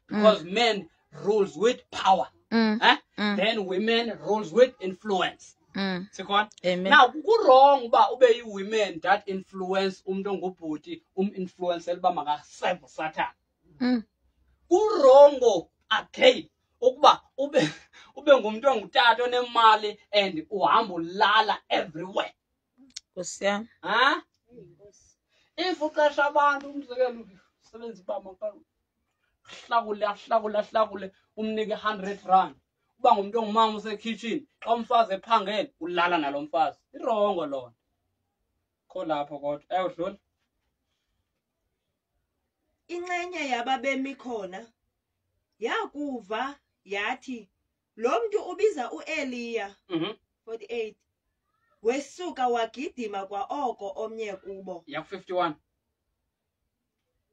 [SPEAKER 1] Because men rules with power. Then women rules with influence. Sikhona?
[SPEAKER 2] Amen.
[SPEAKER 1] Now kurong uba ube women that influence umuntu ongubhuti influence eliba makaseve Satan. Kurongo again ukuba ube ngumuntu ongutata onemali and uhamba ulala everywhere.
[SPEAKER 2] Kusiya.
[SPEAKER 1] If uqasha abantu umzekelo usebenza ibama hlakule umnike 100 rand. Uba ngumuntu ongumama usekitchen xa umfazi ephangele ulala nalomfazi. Irongo lona. Kho lapho kodwa ayodlula.
[SPEAKER 3] Ingxenye yababemi khona yakuva yathi lo muntu ubiza uEliya. 48. Wesuka wagidima kwa oko omnye kubo.
[SPEAKER 1] Ya 51.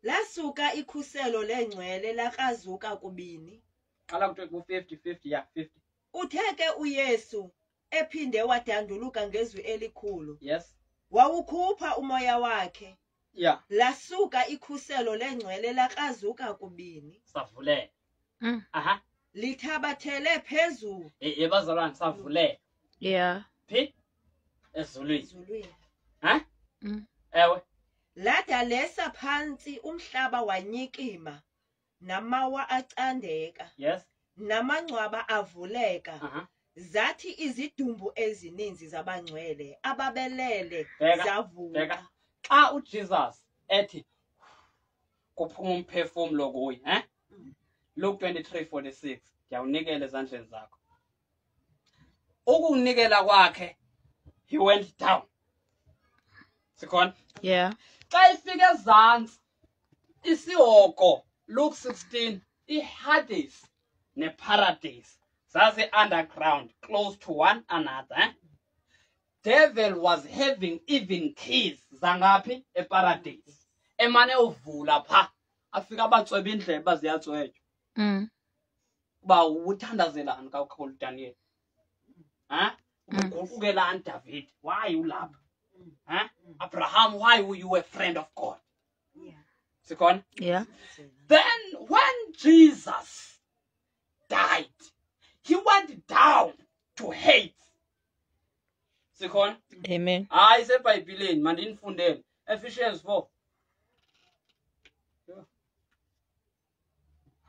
[SPEAKER 3] Lasuka ikhuselo lengcwele lakazuka kubini.
[SPEAKER 1] Qala kuthi ku 50 ya 50.
[SPEAKER 3] Utheke uYesu ephinde wadanduluka ngezwi elikhulu.
[SPEAKER 1] Yes.
[SPEAKER 3] Wawukhupha umoya wakhe.
[SPEAKER 1] Yeah.
[SPEAKER 3] Lasuka ikhuselo lengcwele lakazuka kubini.
[SPEAKER 1] Savule.
[SPEAKER 3] Lithabathele phezulu.
[SPEAKER 1] Bazalwane savule.
[SPEAKER 2] Yeah.
[SPEAKER 1] Phi? Ezulwini. Ewe.
[SPEAKER 3] Lada lesa phansi umhlaba wanyikima. Namawa acandeka.
[SPEAKER 1] Yes.
[SPEAKER 3] Namangcwaba avuleka. Zathi izidumbu ezininzi zabangcwele ababelele zavuka.
[SPEAKER 1] Xa uJesus ethi kuphuma umphefumulo kuye, Luke 23:46 ndiyawunikela ezandleni zakho. Ukunikela kwakhe he went down. Sikhona?
[SPEAKER 2] Yeah.
[SPEAKER 1] Xa ifika ezantsi isihoko Luke 16 iHades neParadise zase underground close to one another. Devil was having even keys zangapi eParadise. Emane uvula pha afika abatsweba indlebe baziyatswetshwa. uba uthandazelani kakhulu Daniel. Uguqukelani David, why ulapha? Abraham, why were you a friend of God? Sikon?
[SPEAKER 2] Yeah.
[SPEAKER 1] Then when Jesus died, he went down to hate. Sikon?
[SPEAKER 2] Amen.
[SPEAKER 1] I say eBhayibhelini mandinifundele Ephesians 4.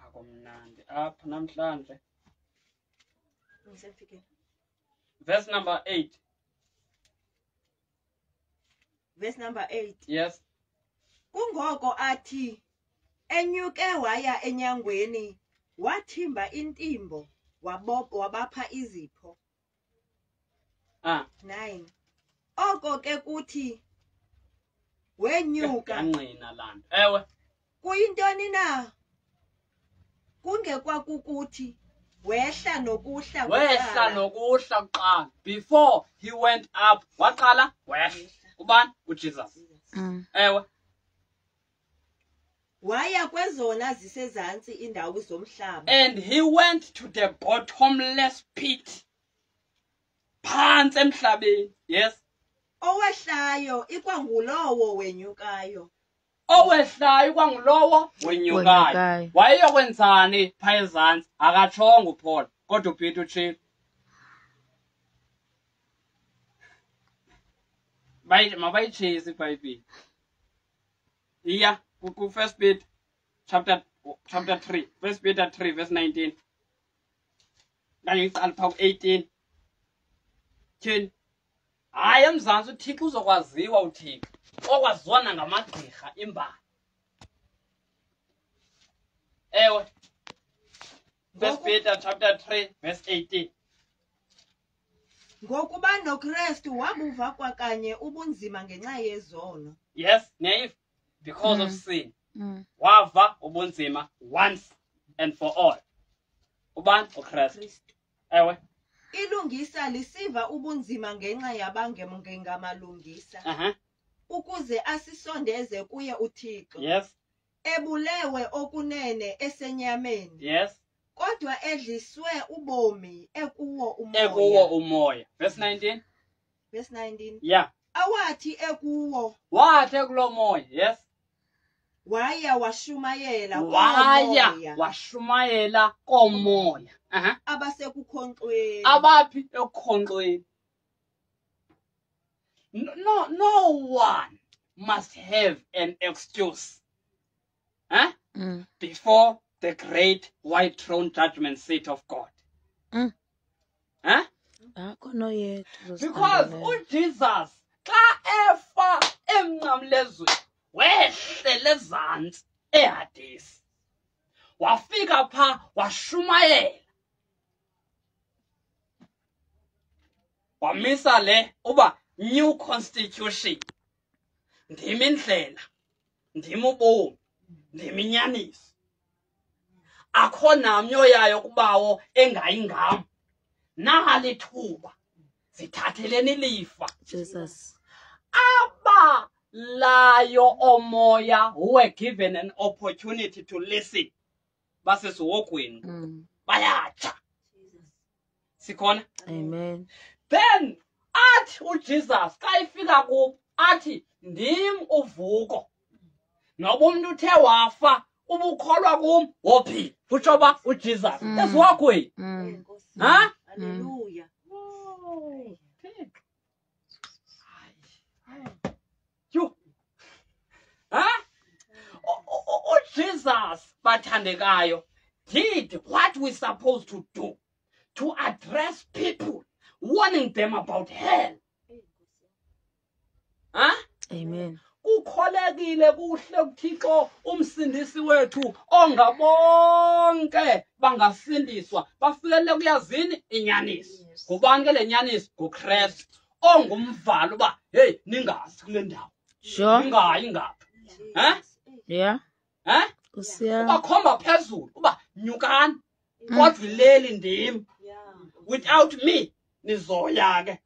[SPEAKER 1] Akomnandi apha namhlanje. Verse number 8.
[SPEAKER 3] Verse number 8.
[SPEAKER 1] Yes.
[SPEAKER 3] Kungoko athi enyuke waya enyangweni wathimba intimbo wabapha izipho. 9. Oko ke kuthi wenyuka
[SPEAKER 1] yanqina lana. Ewe.
[SPEAKER 3] Kuyintoni na? Kungekwakukuthi wehla nokuhla
[SPEAKER 1] kuqala. Before he went up, waqala wehla. Ubani? uJesus. Ewe.
[SPEAKER 3] Waya kwezona zisezantsi indawo zomhlaba.
[SPEAKER 1] And he went to the bottomless pit. Phansi emhlabeni. Yes.
[SPEAKER 3] Owehlayo ikwangulowo wenyukayo.
[SPEAKER 1] Owehlayo ikwangulowo wenyukayo. Wayeyokwenzani pha ezantsi? Akatshongo uPaul, kodwa uPeter utshilo. Mabayitshise iBhayibhile. Iya ku First Peter chapter 3, First Peter 3 verse 19. Kanye iqala pha ku-18. Tyhini? Hayi emzantsi uThixo uzokwaziwa uThixo. Okwaziwa nangamagqirha imbali. Ewe. First Peter chapter 3 verse 18.
[SPEAKER 3] Ngokuba noKristu wabuva kwakanye ubunzima ngenxa yezono.
[SPEAKER 1] Yes, naive. Because of sin. Wava ubunzima once and for all. Ubani? uKristu. Ewe.
[SPEAKER 3] Ilungisa lisiva ubunzima ngenxa yabangengamalungisa. Ukuze asisondeze kuye uThixo.
[SPEAKER 1] Yes.
[SPEAKER 3] Ebulewe okunene esenyameni.
[SPEAKER 1] Yes.
[SPEAKER 3] Kodwa edliswe ubomi ekuwo umoya.
[SPEAKER 1] Ekuwo umoya. Verse 19.
[SPEAKER 3] Verse 19.
[SPEAKER 1] Yeah.
[SPEAKER 3] Awathi ekuwo.
[SPEAKER 1] Wathi ekulo moya. Yes.
[SPEAKER 3] Waya washumayela
[SPEAKER 1] komoya.
[SPEAKER 3] Abasekukhonkqweni.
[SPEAKER 1] Abaphi ekukhonkqweni. No one must have an excuse. Before the great white throne judgment seat of God. Because uJesus xa efa emnqamlezweni wehlele ezantsi eHadesi. Wafika pha washumayela. Wamisa le uba new constitution. Ndimi indlela, ndimi ubomi, ndimi inyaniso. Akho namnye yayo kubawo engayingam. Nali thuba sithatheleni lifa.
[SPEAKER 2] Jesus.
[SPEAKER 1] Layo omoya who were given an opportunity to listen. Basesiwogweni. Bayatsha. Sikhona?
[SPEAKER 2] Amen.
[SPEAKER 1] Then athi uJesus xa ifika kubo athi ndim uvuko. Noba umuntu uthe wafa ubukholwa kum wophila. Kutsho ba uJesus esiwogweni.
[SPEAKER 3] Hallelujah.
[SPEAKER 1] Jesus bathandekayo did what we're supposed to do to address people, warning them about hell.
[SPEAKER 2] Amen.
[SPEAKER 1] Kukholekile kuhle kuThixo umsindisi wethu ongabonke bangasindiswa bafikelele kuyazini inyaniso. Ngubani ke le nyaniso? nguKristu ongumvalo ba hey ningazi kule ndawo.
[SPEAKER 2] Sure.
[SPEAKER 1] Ningayi ngapha.
[SPEAKER 2] Yeah.
[SPEAKER 1] Ubakhomba phezulu uba nyukani kodwa ileli ndim. Without me nizoya ke.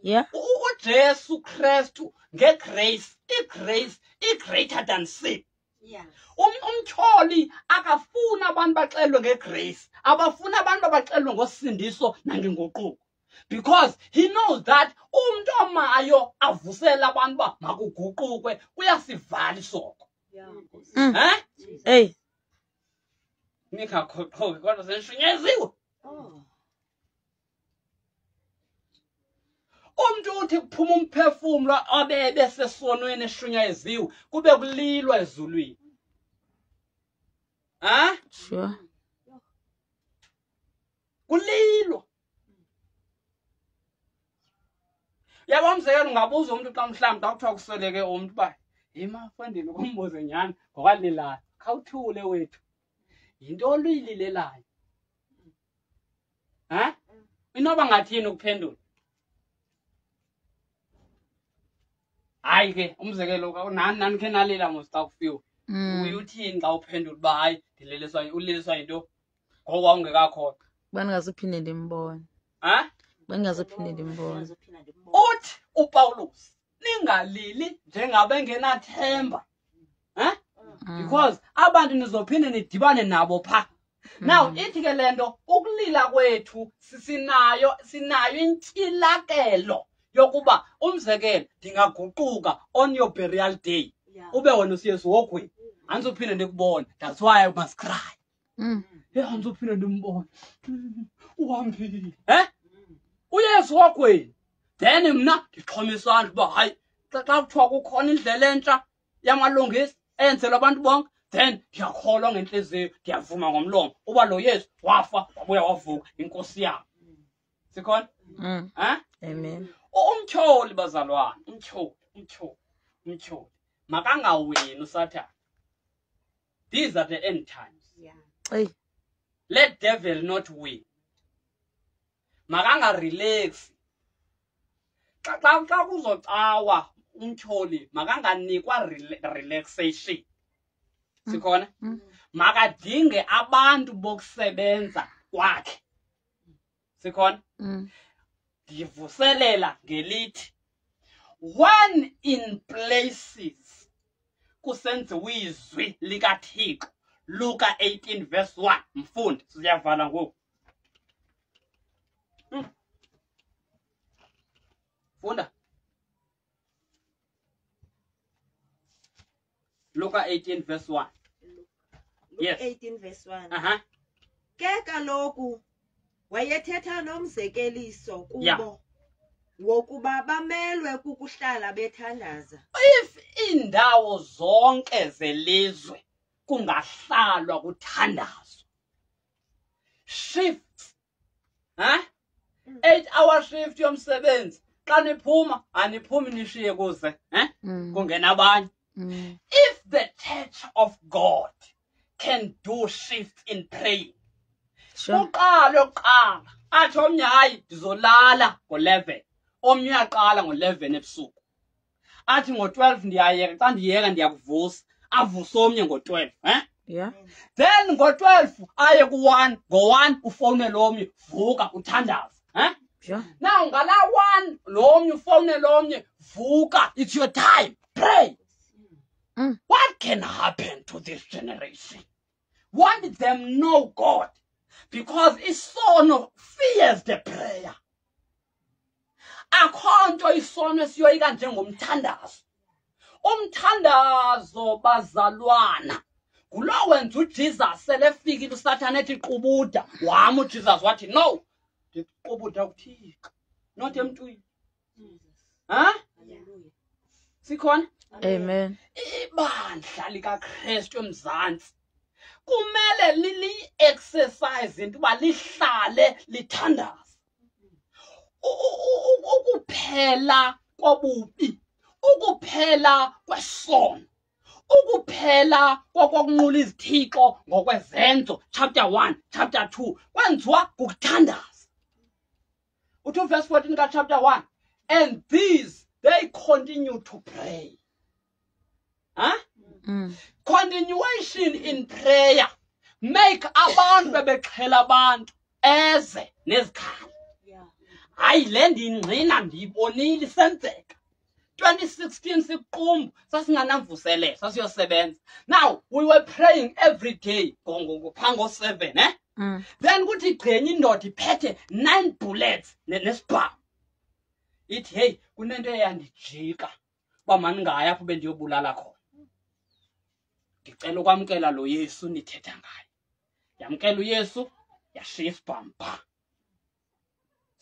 [SPEAKER 2] Yeah.
[SPEAKER 1] uJesu Kristu ngegrace, igrace greater than sin.
[SPEAKER 3] Yeah.
[SPEAKER 1] Umtyholi akafuna abantu baxelwe ngegrace, abafuna abantu abaxelwe ngosindiso nangenguquko. Because he knows that umuntu omayo avusela abantu ba makuguqukwe uyasivala isoko.
[SPEAKER 2] Hey.
[SPEAKER 1] Ngikakhoqhoki kodwa senishunyeziwe. Umuntu uthi kuphuma umphefumulo abebe sesonweni eshunyeziwe kube kulilwa ezulwini.
[SPEAKER 2] Sure.
[SPEAKER 1] Kulilwa. Yabo umzekelo ungabuza umuntu xa mhlawumbe akuthiwa kusweleke umuntu ba yima mfondini ukumbuze nyani ngokwalilayo. Khawuthule wethu. Yinto oluyililelayo. Inoba ngathini ukuphendula? Hayi ke umzekelo nani ke nalila mosita kufiwe. Uyuthini xa uphendula ba hayi uliliswa into ngoba ungekakhona.
[SPEAKER 2] Bangazophinde ndimbone. Bangazophinde ndimbone.
[SPEAKER 1] Uthi uPaulus ningalili njengabe ngenathemba. Because abantu nizophinde nidibane nabo pha. Now ithi ke lento ukulila kwethu sinayo intilakelo yokuba umzekelo ndingaguquka on your burial day. Ube wena usiyesu wogwini. Angizophinde ndikubone. That's why I must cry. Angizophinde ndimbone. Uhambile. Uyesu wogwini. Then mna ndixhoma isandla uba hayi xa kuthiwa kukhona indlela entsha yamalungisi enzelwa abantu bonke, then ndiyakholwa ngenhliziyo, ndiyavuma ngomlomo uba lo Yesu wafa wabuya wavuka inkosi yami. Sikhona?
[SPEAKER 2] Amen.
[SPEAKER 1] Umtyholi bazalwane, umtyholi. Makangawini uSathane. These are the end times.
[SPEAKER 2] Hey.
[SPEAKER 1] Let devil not win. Makanga relax. Xa kuzocawa umtyholi makanganikwa relaxation. Sikhona? Makadinge abantu bokusebenza kwakhe. Sikhona? Ndivuselela ngelithi when in places kusenziwe izwi likaThixo. Luka 18 verse 1. Mfundi siyavala ngoku. Funda. Luka 18 verse 1. Yes.
[SPEAKER 3] 18 verse 1. Ke kaloku wayethetha nomzekeliso kubo wokuba bamelwe kukuhlala bethandaza.
[SPEAKER 1] If indawo zonke zelizwe kungahlalwa kuthandazwa. Shift. 8-hour shift yomsebenzi. Xa niphuma aniphumi nishiye kuze kungena abanye. If the church of God can do shift in praying. Uqala athi omnye hayi ndizolala ngo11. Omnye uyaqala ngo11 ebusuku. Athi ngo12 ndiyayeka xa ndiyeka ndiyakuvusa. Avuse omnye ngo12,
[SPEAKER 2] Yeah.
[SPEAKER 1] Then ngo12 aye ku1, ngo1 ufowunele omnye vuka uthandaza,
[SPEAKER 2] Sure.
[SPEAKER 1] Now ngala 1 lo omnye ufowunele omnye vuka, it's your time, pray. What can happen to this generation? Want them know God because isono fears the prayer. Akho nto isono siyoyika njengomthandazo. Umthandazo bazalwana ngulo wenza uJesus selefikile uSathane ethi qubuda wami uJesus wathi no ndiqubuda kuThixo not emntwini. Sikhona?
[SPEAKER 2] Amen.
[SPEAKER 1] Ibandla likaKristu eMzantsi kumele lili exercise into ba lihlale lithandaza. Ukuphela kobubi, ukuphela kwesono, ukuphela kokunqula izithixo ngokwezenzo chapter 1 chapter 2 kwenziwa kukuthandaza. U2 verse 14 ka chapter 1, and these they continue to pray. Continuation in prayer make abantu bebexhela abantu eze nezikhala. Hayi le ndingqina ndiyibonile isenzeka 2016 siqumbu sasinganamvuselelo sasiyosebenza. Now we were praying every day phango 7 then kuthi gqenye indoda iphethe 9 bullets nesibhamu. Ithi hey kunento eyandijika ba maningaya apho bendiyobulala khona. Ngicela ukwamkela lo Yesu nithetha ngaye. Yamkela uYesu yashiya isibhamu.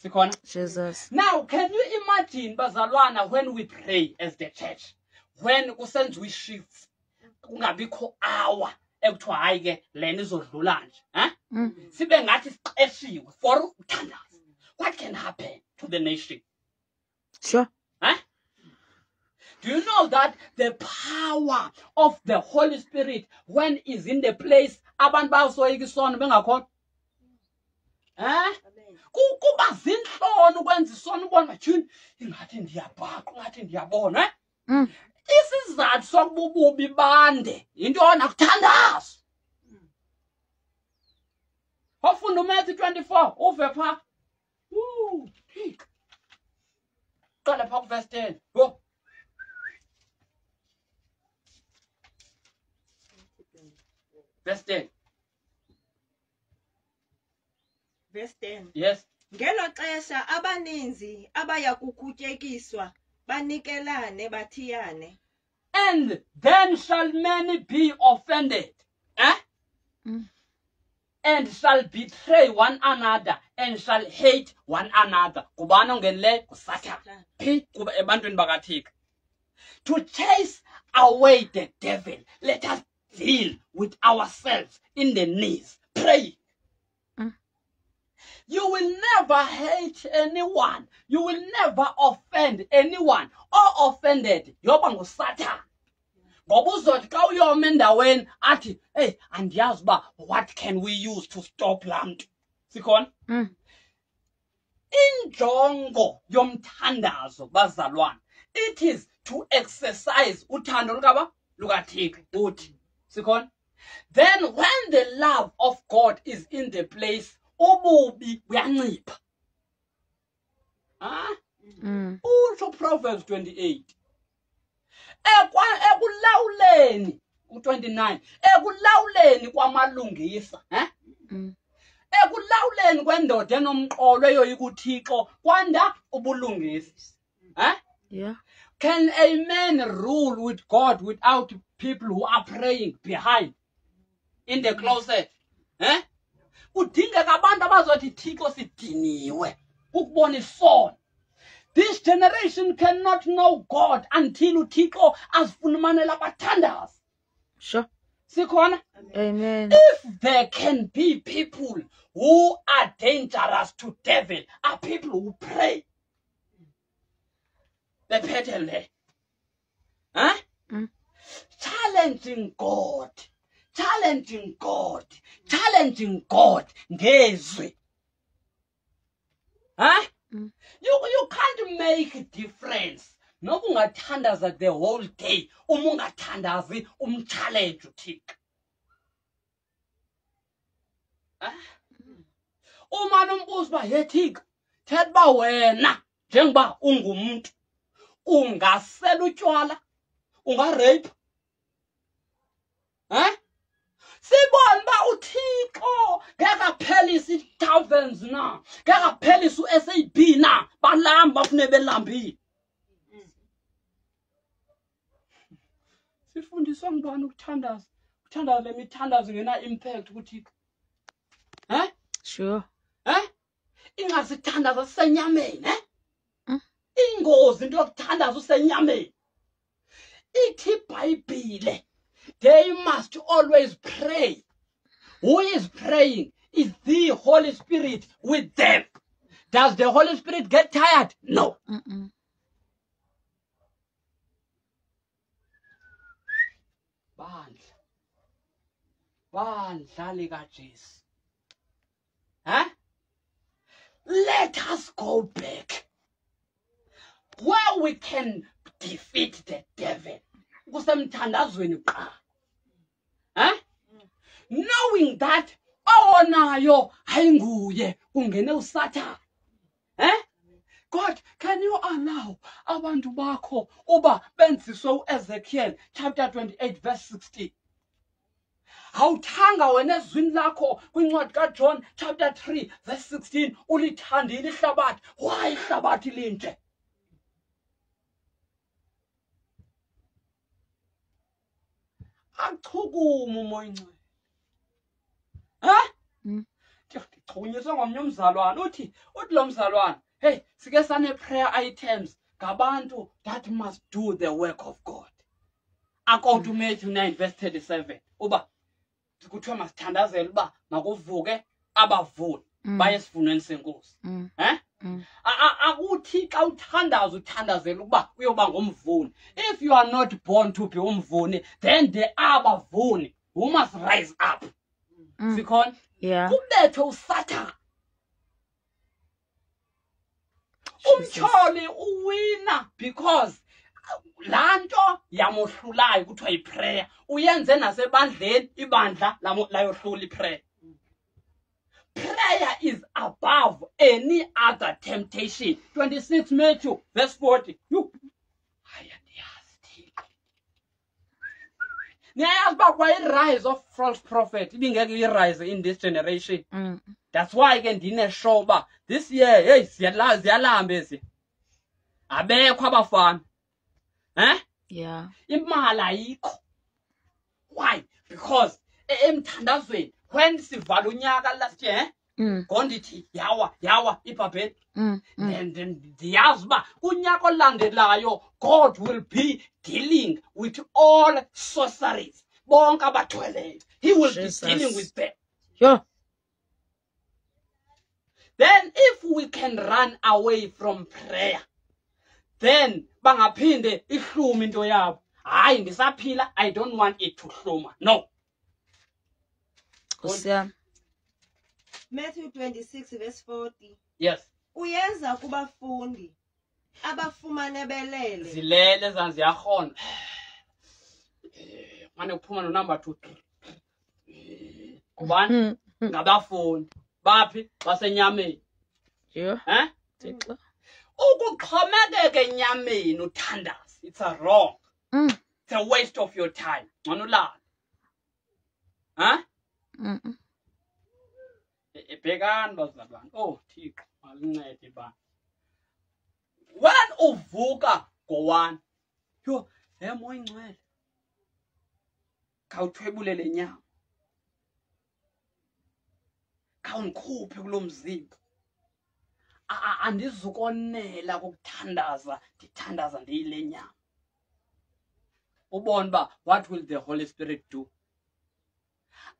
[SPEAKER 1] Sikhona?
[SPEAKER 2] Jesus.
[SPEAKER 1] Now can you imagine bazalwana when we pray as the church, when kusenziwa ishifts kungabikho hour ekuthiwa hayi ke lena izodlula nje sibe ngathi siqeshiwe for uthandaza. What can happen to the nation?
[SPEAKER 2] Sure.
[SPEAKER 1] Do you know that the power of the Holy Spirit when is in the place abantu basoyika isono bengakhona? Kuba zinhloni ukwenza isono ubona bathini ingathi ndiyabhaqa ngathi ndiyabona isizathu sokubububi bande into yona kuthandaza. Ofunda uMatthew 24 uve pha qala pha verse 10 go. Verse 10.
[SPEAKER 3] Verse 10.
[SPEAKER 1] Yes.
[SPEAKER 3] Ngelo xesha abaninzi abaya kukhutyekiswa banikelane bathiyane.
[SPEAKER 1] And then shall many be offended, and shall betray one another, and shall hate one another. Kubana ungele kusatha. Phi kuba ebantwini bakaThixo. To chase away the devil, let us deal with ourselves in the knees. Pray. You will never hate anyone. You will never offend anyone. Or offended. Yoba ngusatan. Ngoba uzothi xa uyoma endaweni athi, hey, andiyazi ba what can we use to stop lamntu? Sikhona? Injongo yomthandazo bazalwana. It is to exercise uthando lukaThixo. Bhuti. Sikhona? Then when the love of God is in the place, ububi buyancipha. Utsho Proverbs 28. Ekulawuleni 29. Ekulawuleni kwamalungisa, ekulawuleni kwendoda enomqolo eyoyika uThixo kwanda ubulungisa.
[SPEAKER 2] Yeah.
[SPEAKER 1] Can a man rule with God without people who are praying behind in the closet? Kudingeka abantu abazothi Thixo sidiniwe ukubona isono. This generation cannot know God until uThixo azifunumanela abathandazi.
[SPEAKER 2] Sure.
[SPEAKER 1] Sikhona?
[SPEAKER 2] Amen.
[SPEAKER 1] If there can be people who are dangerous to devil, are people who pray. The petele. Challenging God. Challenging God. Challenging God. Ngezwi. You can't make a difference. Noba ungathandaza the whole day. Ungathandazi challenge uThixo. Uma nombuzo ba yeThixo, thetha ba wena njengoba ungumuntu ungasela utywala, ungarape. Sibona ba uThixo ngekaphelisa i-thousands na, ngekaphelisa u-SAB na, balamba bafune belambile. Sifundiswa ngubani ukuthandaza? Ukuthandaza le mithandazo ngena impact kuThixo.
[SPEAKER 2] Sure.
[SPEAKER 1] Ingasithandaza sisenyameni, ingozi into yokuthandaza usenyameni. Ithi iBhayibhile, they must always pray. Who is praying? Is the Holy Spirit with them? Does the Holy Spirit get tired? No. Bandla likaJesu. Let us go back where we can defeat the devil. Kusemthandazweni qa. Knowing that onayo ayinguye ungene uSathane. God, can you allow abantu bakho uba benziswe uEzekiel chapter 28 verse 16? Awuthanga wena ezwini lakho kwincwadi kaJohn chapter 3 verse 16 ulithandile ihlabathi. Why ihlabathi linje? Achukuma umoyingcwele. Ndichunyiswa ngomnye umzalwane uthi lo mzalwane, hey, sike sane prayer items ngabantu that must do the work of God. According to Matthew 9 verse 37 uba kuthiwa masithandazele uba makuvuke abavuni baye esivunweni senkosi. Akuthi xa uthandazela ukuba uyoba ngumvuni. If you are not born to be umvuni, then there are abavuni who must rise up. Sikhona?
[SPEAKER 2] Yeah.
[SPEAKER 1] Kubethe uSathane. Umtyholi uwina because lanto yamohlulayo kuthiwa yiprayer uyenze nasebandleni ibandla layohlula iprayer. Prayer is above any other temptation. 26 Matthew verse 40. Niyayazi uba kwayi-rise of false prophet ibingeke i-rise in this generation. That's why ke ndine-show uba this year, hey, ziyalamba ezi. Abekho abafana.
[SPEAKER 2] Yeah.
[SPEAKER 1] Imali ayikho. Why? Because emthandazweni when sivala unyaka last year, ngondithi yawa ibhabheli. Ndiyazi uba kunyaka olandelayo God will be dealing with all sorceries. Bonke abathweleyo. He will be dealing with them.
[SPEAKER 2] Sure.
[SPEAKER 1] Then if we can run away from prayer, then bangaphinde ihluma into yabo. Hayi ndisaphila, I don't want it to hluma. No.
[SPEAKER 3] Matthew 26 verse 40.
[SPEAKER 1] Yes.
[SPEAKER 3] Uyeza kubafundi abafumane belele.
[SPEAKER 1] Zilele zanzi yakhona. Mane kuphuma no number 2. Kubani? Ngabafundi. Baphi? Basenyameni.
[SPEAKER 2] Yeah.
[SPEAKER 1] Thixo. Ukuxhomekeka enyameni uthandaza. It's a wrong. It's a waste of your time. Ngcono ulala. Ebhekani bazalwane. Oh Thixo, malincede ba. When uvuka ngo1, moyingcwele. Khawuthwebulele inyama. Khawungikhuphe kulomzimba. Andizukonela ukuthandaza, ndithandaza ndiyile nyama. Ubone ba what will the Holy Spirit do?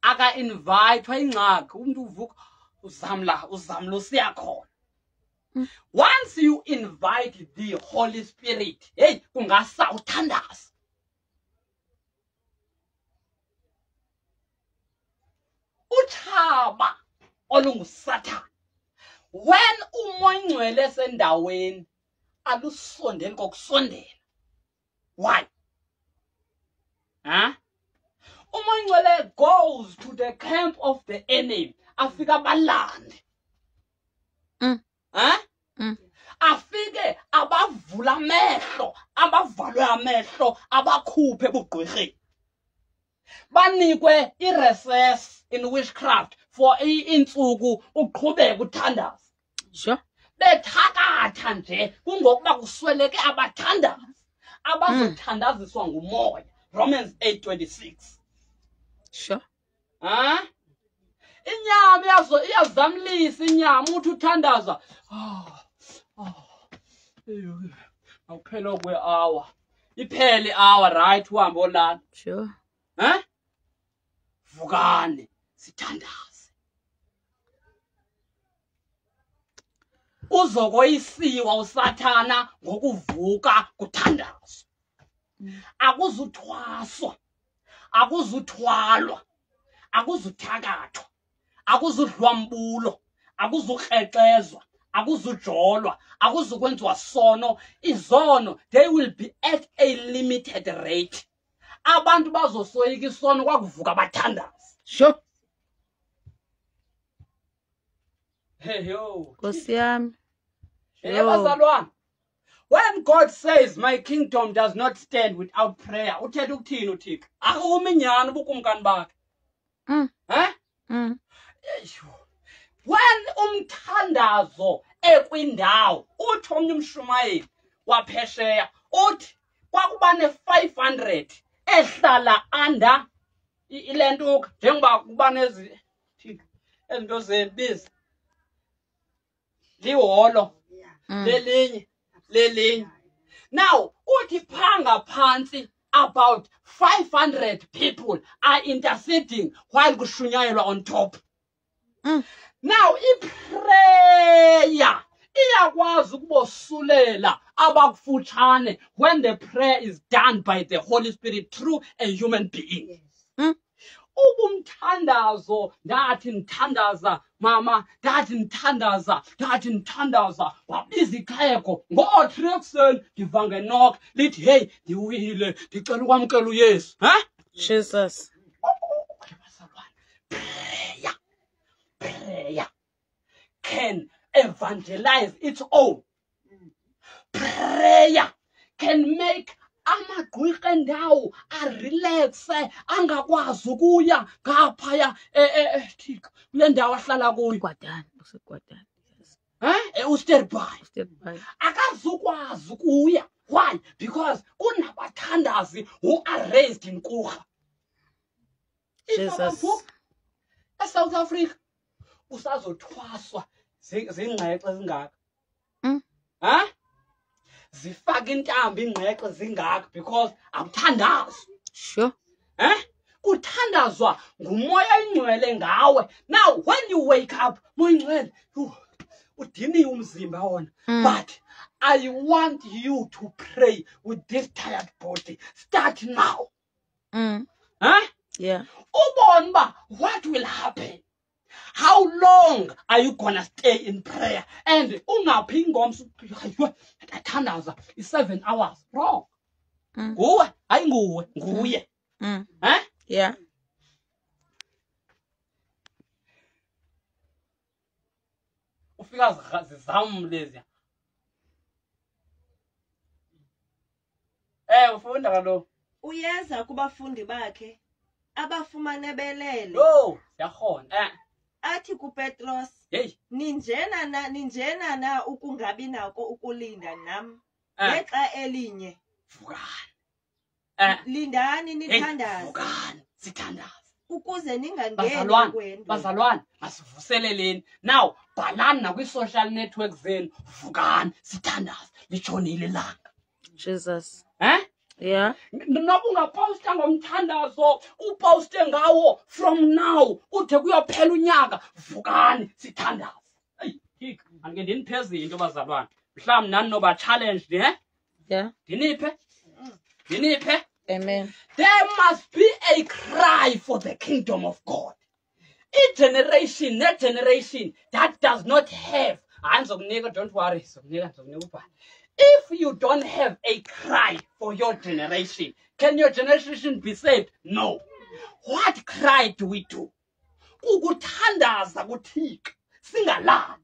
[SPEAKER 1] Aka invite ingxaki umuntu uvuka uzamla usiyakhona. Once you invite the Holy Spirit, hey, kungasa uthandaza. Utshaba olunguSathane. When umoyingcwele esendaweni alusondeli kokusondela. Why? Umoyingcwele goes to the camp of the enemy. Afika balande. Afike abavula amehlo, abavalwe amehlo, abakhuphe ebugqwirheni. Banikwe i-recess in witchcraft for insuku uqhubeka uthandaza.
[SPEAKER 2] Sure.
[SPEAKER 1] Bethakatha nje kungokuba kusweleke abathandazi abazothandaziswa ngumoya. Romans 8:26.
[SPEAKER 2] Sure.
[SPEAKER 1] Inyama iyazamlisa inyama uthi uthandaza. Awuphela kwe-hour. Iphele i-hour right uhambe olala.
[SPEAKER 2] Sure.
[SPEAKER 1] Vukani sithandaze. Uzokoyisiwa uSathana ngokuvuka kuthandazo. Akuzuthwaswa. Akuzuthwalwa. Akuzuthakathwa. Akuzudlwambulo. Akuzukrexezwa. Akuzujolwa. Akuzukwenziwa sono. Izono, they will be at a limited rate. Abantu bazosoyika isono kwakuvuka bathandaza.
[SPEAKER 2] Sure.
[SPEAKER 1] Hey yo.
[SPEAKER 2] Nkosi yami.
[SPEAKER 1] Bazalwane, when God says my kingdom does not stand without prayer, uthetha ukuthini uThixo? Akumi nyani ubukumkani bakhe. When umthandazo ekwindawo, uthi omnye umshumayeli waphesheya, uthi kwakuba ne-500 ehlala under ile ntuka, njengoba kuba ezinto zebiza liholo lelinye. Now uthi phanga phansi about 500 people are interceding while kushunyayelwa on top. Now iprayer iyakwazi ukubosulela abakufutshane when the prayer is done by the Holy Spirit through a human being. Ubumthandazo, ndathi nthandaza mama, ndathi nthandaza wabiza ixhego ngo-3 ekuseni ndiva ngenokha lithi hey ndiwile ndicela ukwamkela uYesu.
[SPEAKER 2] Jesus.
[SPEAKER 1] Prayer can evangelize its own. Prayer can make amagqwirha endawo arelaxe angakwazi ukuya ngaphaya Thixo kule ndawo ahlala kuyo. Usterby akazukwazi ukuya. Why? Because kunabathandazi who are raised in Kurha.
[SPEAKER 2] Jesus.
[SPEAKER 1] South Africa usazothwaswa zingxexe zingaka. Zifaka intambo ingxexe zingaka because akuthandazwa.
[SPEAKER 2] Sure.
[SPEAKER 1] Kuthandazwa ngumoya ingcwele ngawe. Now when you wake up, moya ingcwele udiniwe umzimba wona. But I want you to pray with this tired body. Start now.
[SPEAKER 2] Yeah.
[SPEAKER 1] Ubonba, what will happen? How long are you gonna stay in prayer? And ungaphi ingomso athandaza i7 hours. Wrong. Nguwe, hayi nguye.
[SPEAKER 2] Yeah.
[SPEAKER 1] Ufika zizam lezi. Ufunda kaloku.
[SPEAKER 3] Uyeza kubafundi bakhe abafumane belele.
[SPEAKER 1] Siyakhona.
[SPEAKER 3] Athi kuPetros,
[SPEAKER 1] hey,
[SPEAKER 3] ninjena na ukungabi nako ukulinda nam ngexa elinye.
[SPEAKER 1] Vukani.
[SPEAKER 3] Lindani nithandaze.
[SPEAKER 1] Vukani, sithandaze.
[SPEAKER 3] Ukuze ningangeni kwendwe.
[SPEAKER 1] Bazalwane, masivuseleleni. Now, bhalani nakwi-social networks zenu. Vukani, sithandaze. Litshonile ilanga.
[SPEAKER 2] Jesus. Yeah.
[SPEAKER 1] Noba ungaposta ngomthandazo, uposte ngawo from now, ude kuyophela unyaka. Vukani, sithandaze. Hey, ange ndiniphe into bazalwane. Mhlawumbi nani noba challenge,
[SPEAKER 2] Yeah.
[SPEAKER 1] Diniphe.
[SPEAKER 2] Amen.
[SPEAKER 1] There must be a cry for the kingdom of God. That generation that does not have. Don't worry. If you don't have a cry for your generation, can your generation be saved? No. What cry do we do? Ukuthandaza kuThixo singalali.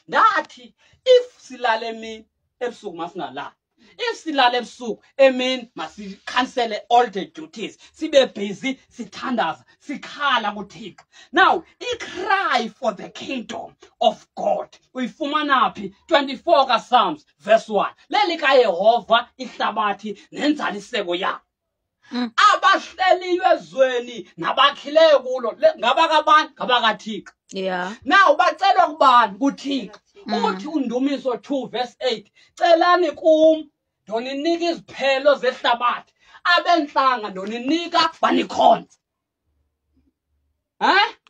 [SPEAKER 1] Nathi if silale emini ebusuku masingalali. If silale ebusuku emini masi-cancele all the duties. Sibe busy, sithandaza, sikhala kuThixo. Now, I cry for the kingdom of God. Uyifumana phi? 24 kaPsalms verse 1. Leli kaYehova ihlabathi nenzaliseko yakho. Abahleliwe ezweni nabakhileyo kulo ngabakabani ngabakaThixo.
[SPEAKER 2] Yeah.
[SPEAKER 1] Now bacelwa kubani kuThixo. Uthi uNdumiso 2 verse 8. Celani kum ndoninika iziphelo zehlabathi. Abenhlanga ndoninika banikhonza.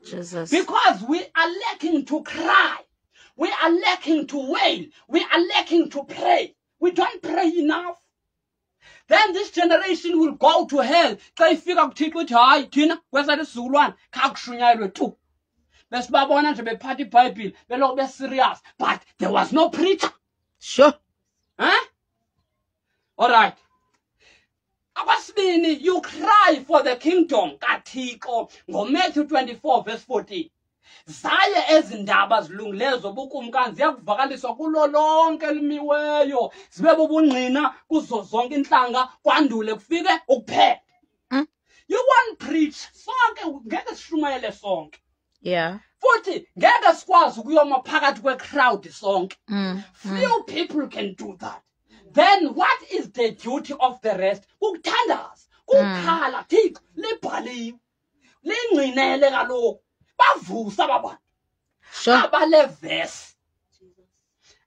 [SPEAKER 2] Jesus.
[SPEAKER 1] Because we are lacking to cry. We are lacking to wail. We are lacking to pray. We don't pray enough. Then this generation will go to hell. Xa ifika kuThixo uthi hayi thina kwesathu isizukulwane khakushunyayelwe tu. Besibabona nje bephatha iBhayibhile beloko be-serious. But there was no preacher.
[SPEAKER 2] Sure.
[SPEAKER 1] All right. Akwasibini, you cry for the kingdom kaThixo ngoMatthew 24 verse 14. zaye ezindaba zilungileyo zobukumkani ziyakuvakaliswa kulo lonke elimiweyo zibe bubungqina kuzo zonke inhlanga kwandule kufike ukuphela. You won't preach sonke ngeke sishumayele sonke.
[SPEAKER 2] Yeah.
[SPEAKER 1] Futhi ngeke sikwazi ukuyoma phakathi kwe-crowd sonke. Few people can do that. Then what is the duty of the rest? Ukuthandaza, ukukhala, Thixo libhaliwe. Lingcinele kaloku. Bavusa abantu.
[SPEAKER 2] Sure.
[SPEAKER 1] Abale verse.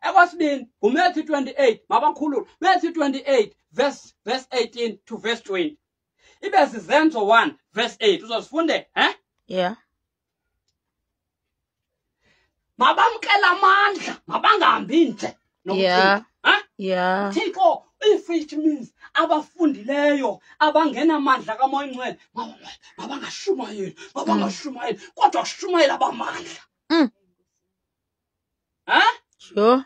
[SPEAKER 1] Ekwasibini, uMatthew 28, mabakhulu. Matthew 28 verse 18 to verse 20. Ibe sizenzo 1 verse 8 uzozifunde,
[SPEAKER 2] Yeah.
[SPEAKER 1] Mabamkela amandla, mabangahambi nje.
[SPEAKER 2] Yeah. Yeah.
[SPEAKER 1] Thixo, which means abafundileyo abangena amandla kaMoya Oyingcwele mabangashumayeli kodwa kushumayela abamandla.
[SPEAKER 2] Sure.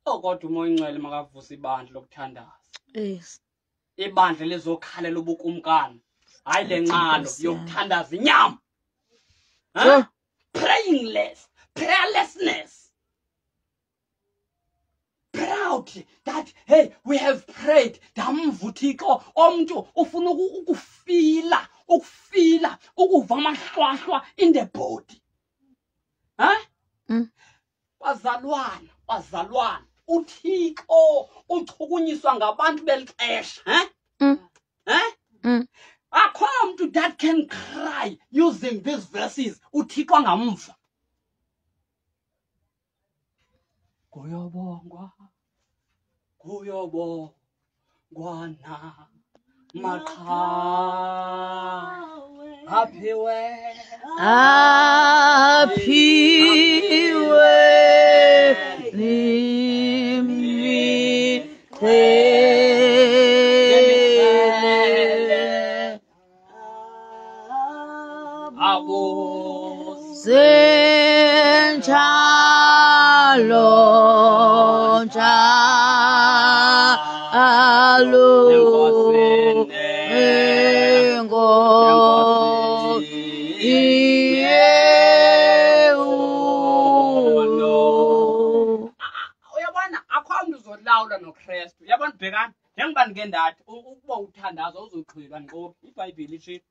[SPEAKER 1] Kodwa uMoya Oyingcwele makavusa ibandla lokuthandaza.
[SPEAKER 2] Yes.
[SPEAKER 1] Ibandla lezokhalela ubukumkani. Hayi lenqalo yokuthandaza inyama.
[SPEAKER 2] Sure.
[SPEAKER 1] Praying less, prayerlessness. Proud that, hey, we have prayed. Damvuthiko, omntu ufuna ukufila, ukuva amahlwahla in the body. Bazalwana, uThixo uchukunyiswa ngabantu belixesha, Akho mntu that can cry using these verses, uThixo angamva. Kuyobongwa na maqhawe aphiwe nimiqhele senjalo njalo uyabona akho mntu uzolawula noKristu. Uyabona bhekani njengoba ndike ndathi ukuba uthandaza uzoxhwila ngqobi iBhayibhile ithi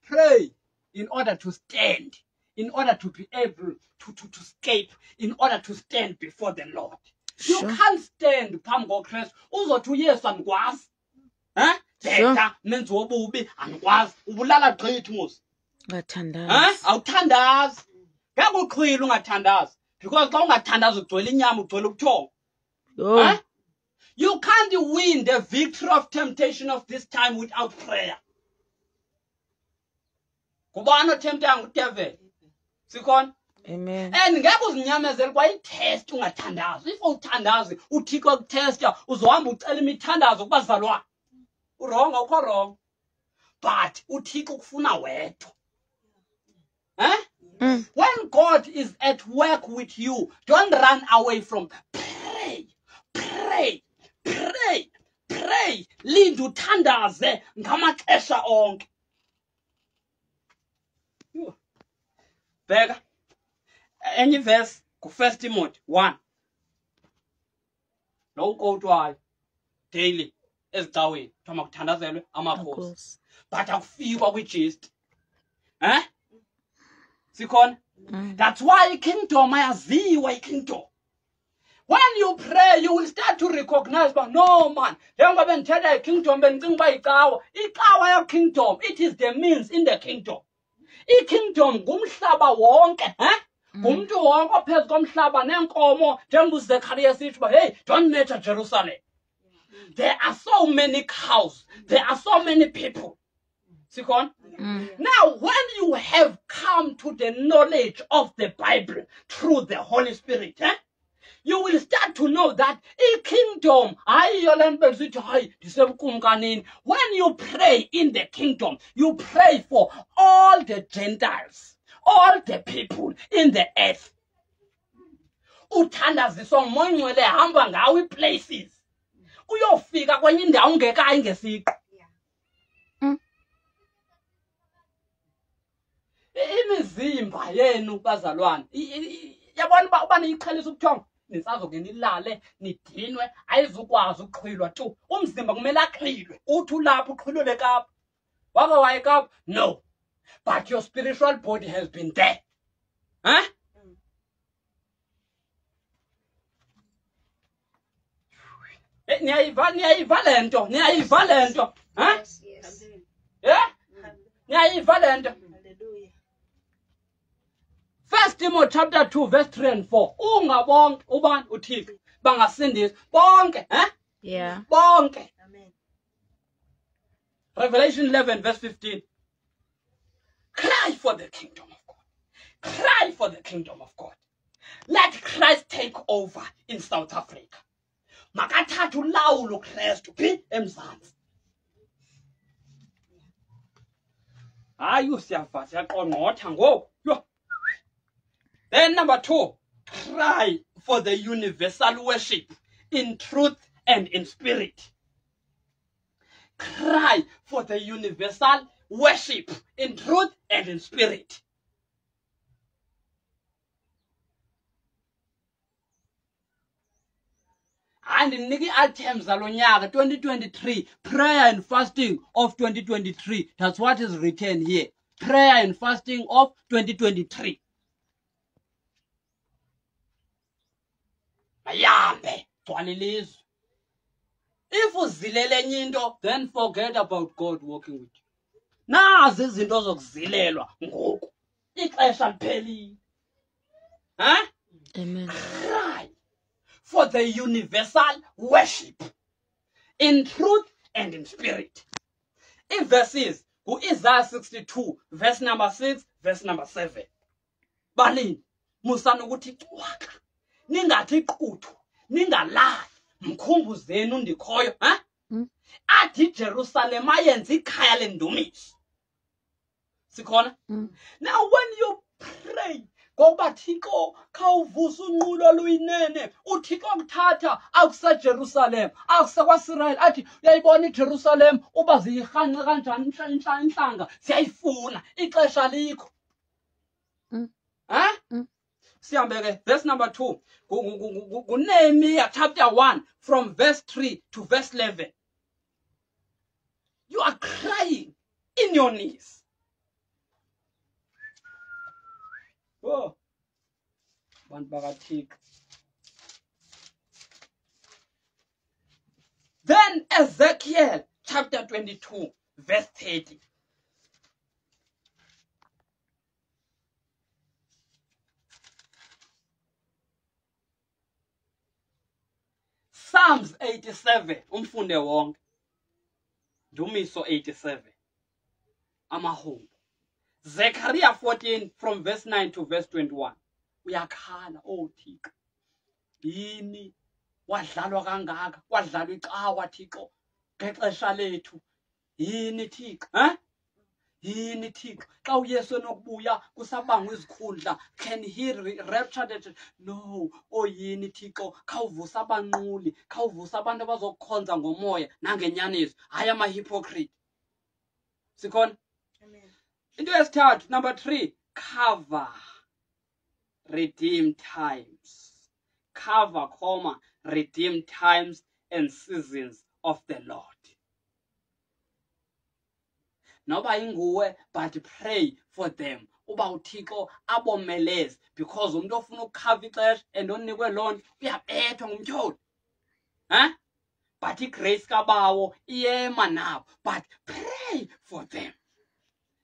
[SPEAKER 1] pray in order to stand, in order to be able to escape, in order to stand before the Lord. You can't stand phambi koKristu uzothi uYesu andikwazi. Thetha menzi wobubi andikwazi. Ubulala gqithi mos.
[SPEAKER 2] Ngathandazi.
[SPEAKER 1] Awuthandazi. Ngeke uxhwile ungathandazi. Because xa ungathandazi ugcwele inyama ugcwele ubuthongo. You can't win the victory of temptation of this time without prayer. Kubani othempta ngudevil? Sikhona?
[SPEAKER 2] Amen.
[SPEAKER 1] And ngeke uzinyamezele kwayitest ungathandazi. If uthandazi uThixo ukutesta uzohamba ucela imithandazo kubazalwane. Wrong, awukho wrong. But uThixo kufuna wedwa. When God is at work with you, don't run away from. Pray. Linda uthandaze ngamaxesha onke. Bheka enye verse ku1 Timothy 1. Lo ukotwayo daily ezicaweni kuthiwa makuthandazelwe amakhosi. But akufikwa kwi-gist. Sikhona? That's why i-kingdom ayaziwa i-kingdom. When you pray, you will start to recognize, but no man, njengoba bendithetha i-kingdom bendicinga uba icawa ya-kingdom, it is the means in the kingdom. I-kingdom ngumhlaba wonke, ngumntu wonke ophezu komhlaba nenkomo njengoba uZekhariya sithi uba hey, don't measure Jerusalem. There are so many cows, there are so many people. Sikhona? Now, when you have come to the knowledge of the Bible through the Holy Spirit, you will start to know that a kingdom, when you pray in the kingdom, you pray for all the Gentiles, all the people in the earth. Uthandaziswa nguMoya Oyingcwele hamba ngawo places. Uyofika kwenye indawo ungekayi ngesiqu. imizimba yenu bazalwane yabona uba niyiqhelisa ubuthongo nisazoke nilale nidinwe ayizukwazi ukuqhwilwa tu umzimba kumele aqhilwe uthi ulapha uqhwilwe kapha wake waye kapha no but your spiritual body has been there niyayiva le nto niyayiva le nto niyayiva le nto
[SPEAKER 3] Hallelujah.
[SPEAKER 1] 1 Timothy chapter 2 verse 3 and 4 ungabonke ubani uthixo bangasindiswa bonke
[SPEAKER 2] Yeah.
[SPEAKER 1] bonke
[SPEAKER 3] Amen.
[SPEAKER 1] Revelation 11 verse 15 cry for the kingdom of God, cry for the kingdom of God. Let Christ take over in South Africa. Makathatha ulawulo Kristu phi eMzantsi. Hayi usiyava siyaqongqotha ngoku. Then number 2, cry for the universal worship in truth and in spirit. Cry for the universal worship in truth and in spirit. And in Niki items alonyaka 2023, prayer and fasting of 2023. That's what is written here. Prayer and fasting of 2023. Mayambe, twalilizwe. If uzilele enye into, then forget about God working with you. Nazi izinto zokuzilelwa ngoku. Ixesha liphelile.
[SPEAKER 2] Amen.
[SPEAKER 1] Cry for the universal worship in truth and in spirit. In verses, Isaiah 62, verse number 6, verse number 7. Balini, musana ukuthi cwaka. Ningathi quthu, ningalali, mkhumbuzeni undikhoyo, athi Jerusalem ayenza ikhaya lendumiso. Sikhona? Now when you pray, ngoba Thixo khawuvusa unqulo luyinene, uThixo akuthatha akusa Jerusalem, akusa kwaSisrael athi uyayibona iJerusalem uba ziyirhanqa kanjani inhlanga siyayifuna ixesha likho. Sihambe ke verse number 2 Nehemiah chapter 1 from verse 3 to verse 11. You are crying in your knees. Oh, then Ezekiel chapter 22 verse 30. Psalms 87 umfunde wonke. Ndumiso 87 amahombo. Zechariah 14 from verse 9 to verse 21. Uyakhala Thixo. Yini wadlalwa kangaka, wadlalwa icawa Thixo ngexesha lethu. Yini Thixo, Yini Thixo xa uYesu enokubuya kusabangwa izikhundla, can he rapture the church? No. Yini Thixo khawuvusa abanquli, khawuvusa abantu abazokukhonza ngomoya nangenyaniso, hayi ama-hypocrite. Sikhona?
[SPEAKER 3] Amen.
[SPEAKER 1] Into yesithathu, number 3, cover redeem times. Cover, redeem times and seasons of the Lord. Noba inguwe, but pray for them. Uba uThixo abomeleze, because umuntu ofuna ukukhava ixesha and onikwe loo nto uyabethwa ngumtyholi. But igrace kabawo iyema nabo, but pray for them.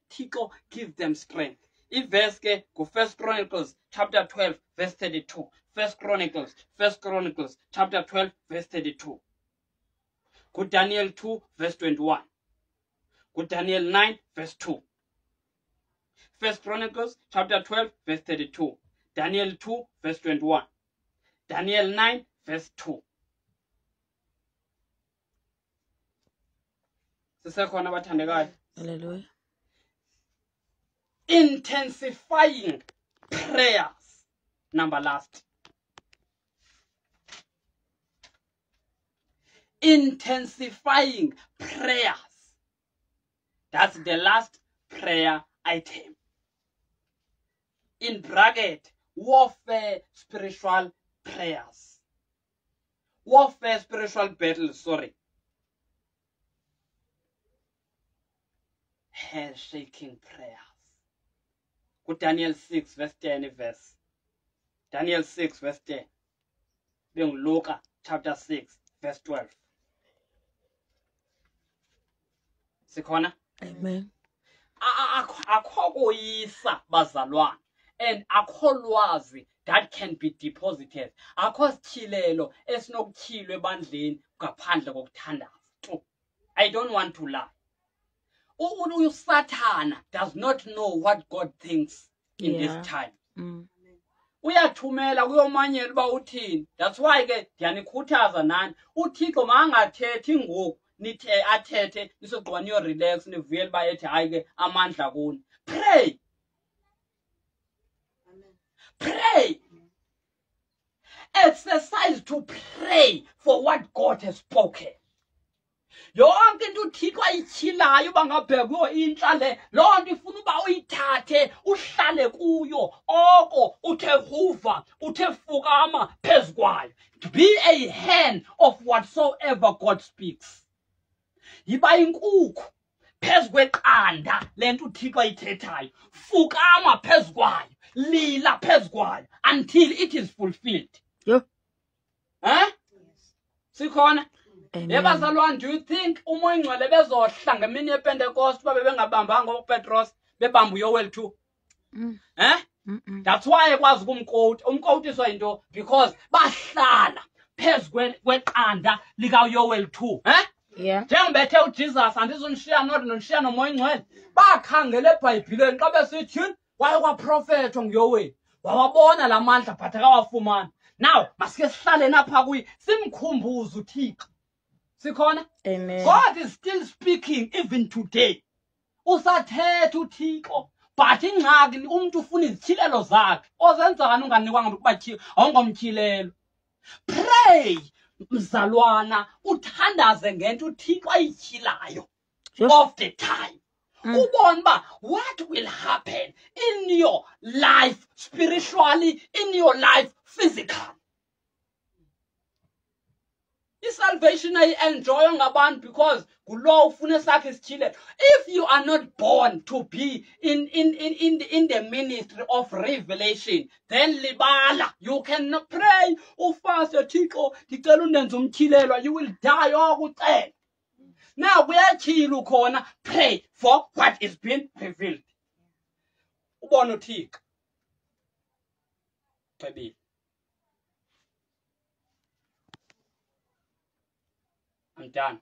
[SPEAKER 1] Thixo give them strength. Iverse ke ku-1 Chronicles chapter 12 verse 32. 1 Chronicles chapter 12 verse 32. Ku-Daniel 2 verse 21. Ku-Daniel 9 verse 2. 1 Chronicles chapter 12 verse 32. Daniel 2 verse 21. Daniel 9 verse 2. Sisekhona abathandekayo.
[SPEAKER 2] Hallelujah.
[SPEAKER 1] Intensifying prayers. Number last. Intensifying prayers. That's the last prayer item. in bracket, warfare spiritual prayers. Warfare spiritual battles, sorry. Handshaking prayers. Go Daniel 6 verse 10 verse. Daniel 6 verse 10. Then Luke chapter 6 verse 12. Sikhona?
[SPEAKER 2] Amen.
[SPEAKER 1] Akho koyisa bazalwane, and akho lwazi that can be deposited. Akho sithilelo esinokuthilwe ebandleni ngaphandle kokuthandaza. I don't want to lie. Satan does not know what God thinks in this time. Uyathumela kuyomanyela uba uthini. That's why ke ndiyanikhuthaza nani uThixo mangathethi ngoku nithe athethe nisogqiba niyo relax nivuyele uba ethi hayi ke amandla kuni. Pray. Pray. Exercise to pray for what God has spoken. Yonke into uThixo ayithilayo bangabheka kuyo intsha le, loo nto ifuna uba uyithathe uhlale kuyo oko uthe vuva uthe fukama phezu kwayo. Be a hand of whatsoever God speaks. Yiba inkukhu phezu kweqanda le nto uThixo ayithethayo, fukama phezu kwayo, lila phezu kwayo until it is fulfilled. Sikhona? Yebazalwane, do you think umoya ingcwele bezohla ngemini yePentecost babe bengabambanga uPetros bebamba uYoweli 2? That's why ekwazi ukumquote. Umquotiswa into because bahlala phezu kweqanda likaYoweli 2. Njengobethe uJesus andizonishiya nodwa nonishiya nomoya ingcwele. Bakhangela eBhayibhileni xa besithini waye kwaprofethwa nguYoweli. Wawabona la mandla but akawafumani. Now masike sihlale napha kuyi simkhumbuze uThixo. Sikhona?
[SPEAKER 2] Amen.
[SPEAKER 1] God is still speaking even today. Usathetha uThixo, but ingxaki umuntu ufuna izithilelo zakhe. Ozenzani unganikwanga ukuba awungomthilelo. Pray, mzalwana, uthandaze ngento uThixo ayithilayo of the time. Ubone ba what will happen in your life spiritually, in your life physically. Salvation I enjoy ngabantu because kulo ufune sakhe isithilelo. If you are not born to be in the ministry of revelation, then libala, you cannot pray ufase Thixo ndicela undenze umthilelo, you will die okucela. Now kuyathila ukhona, pray for what is being revealed. Ubona uThixo. Baby. I'm done.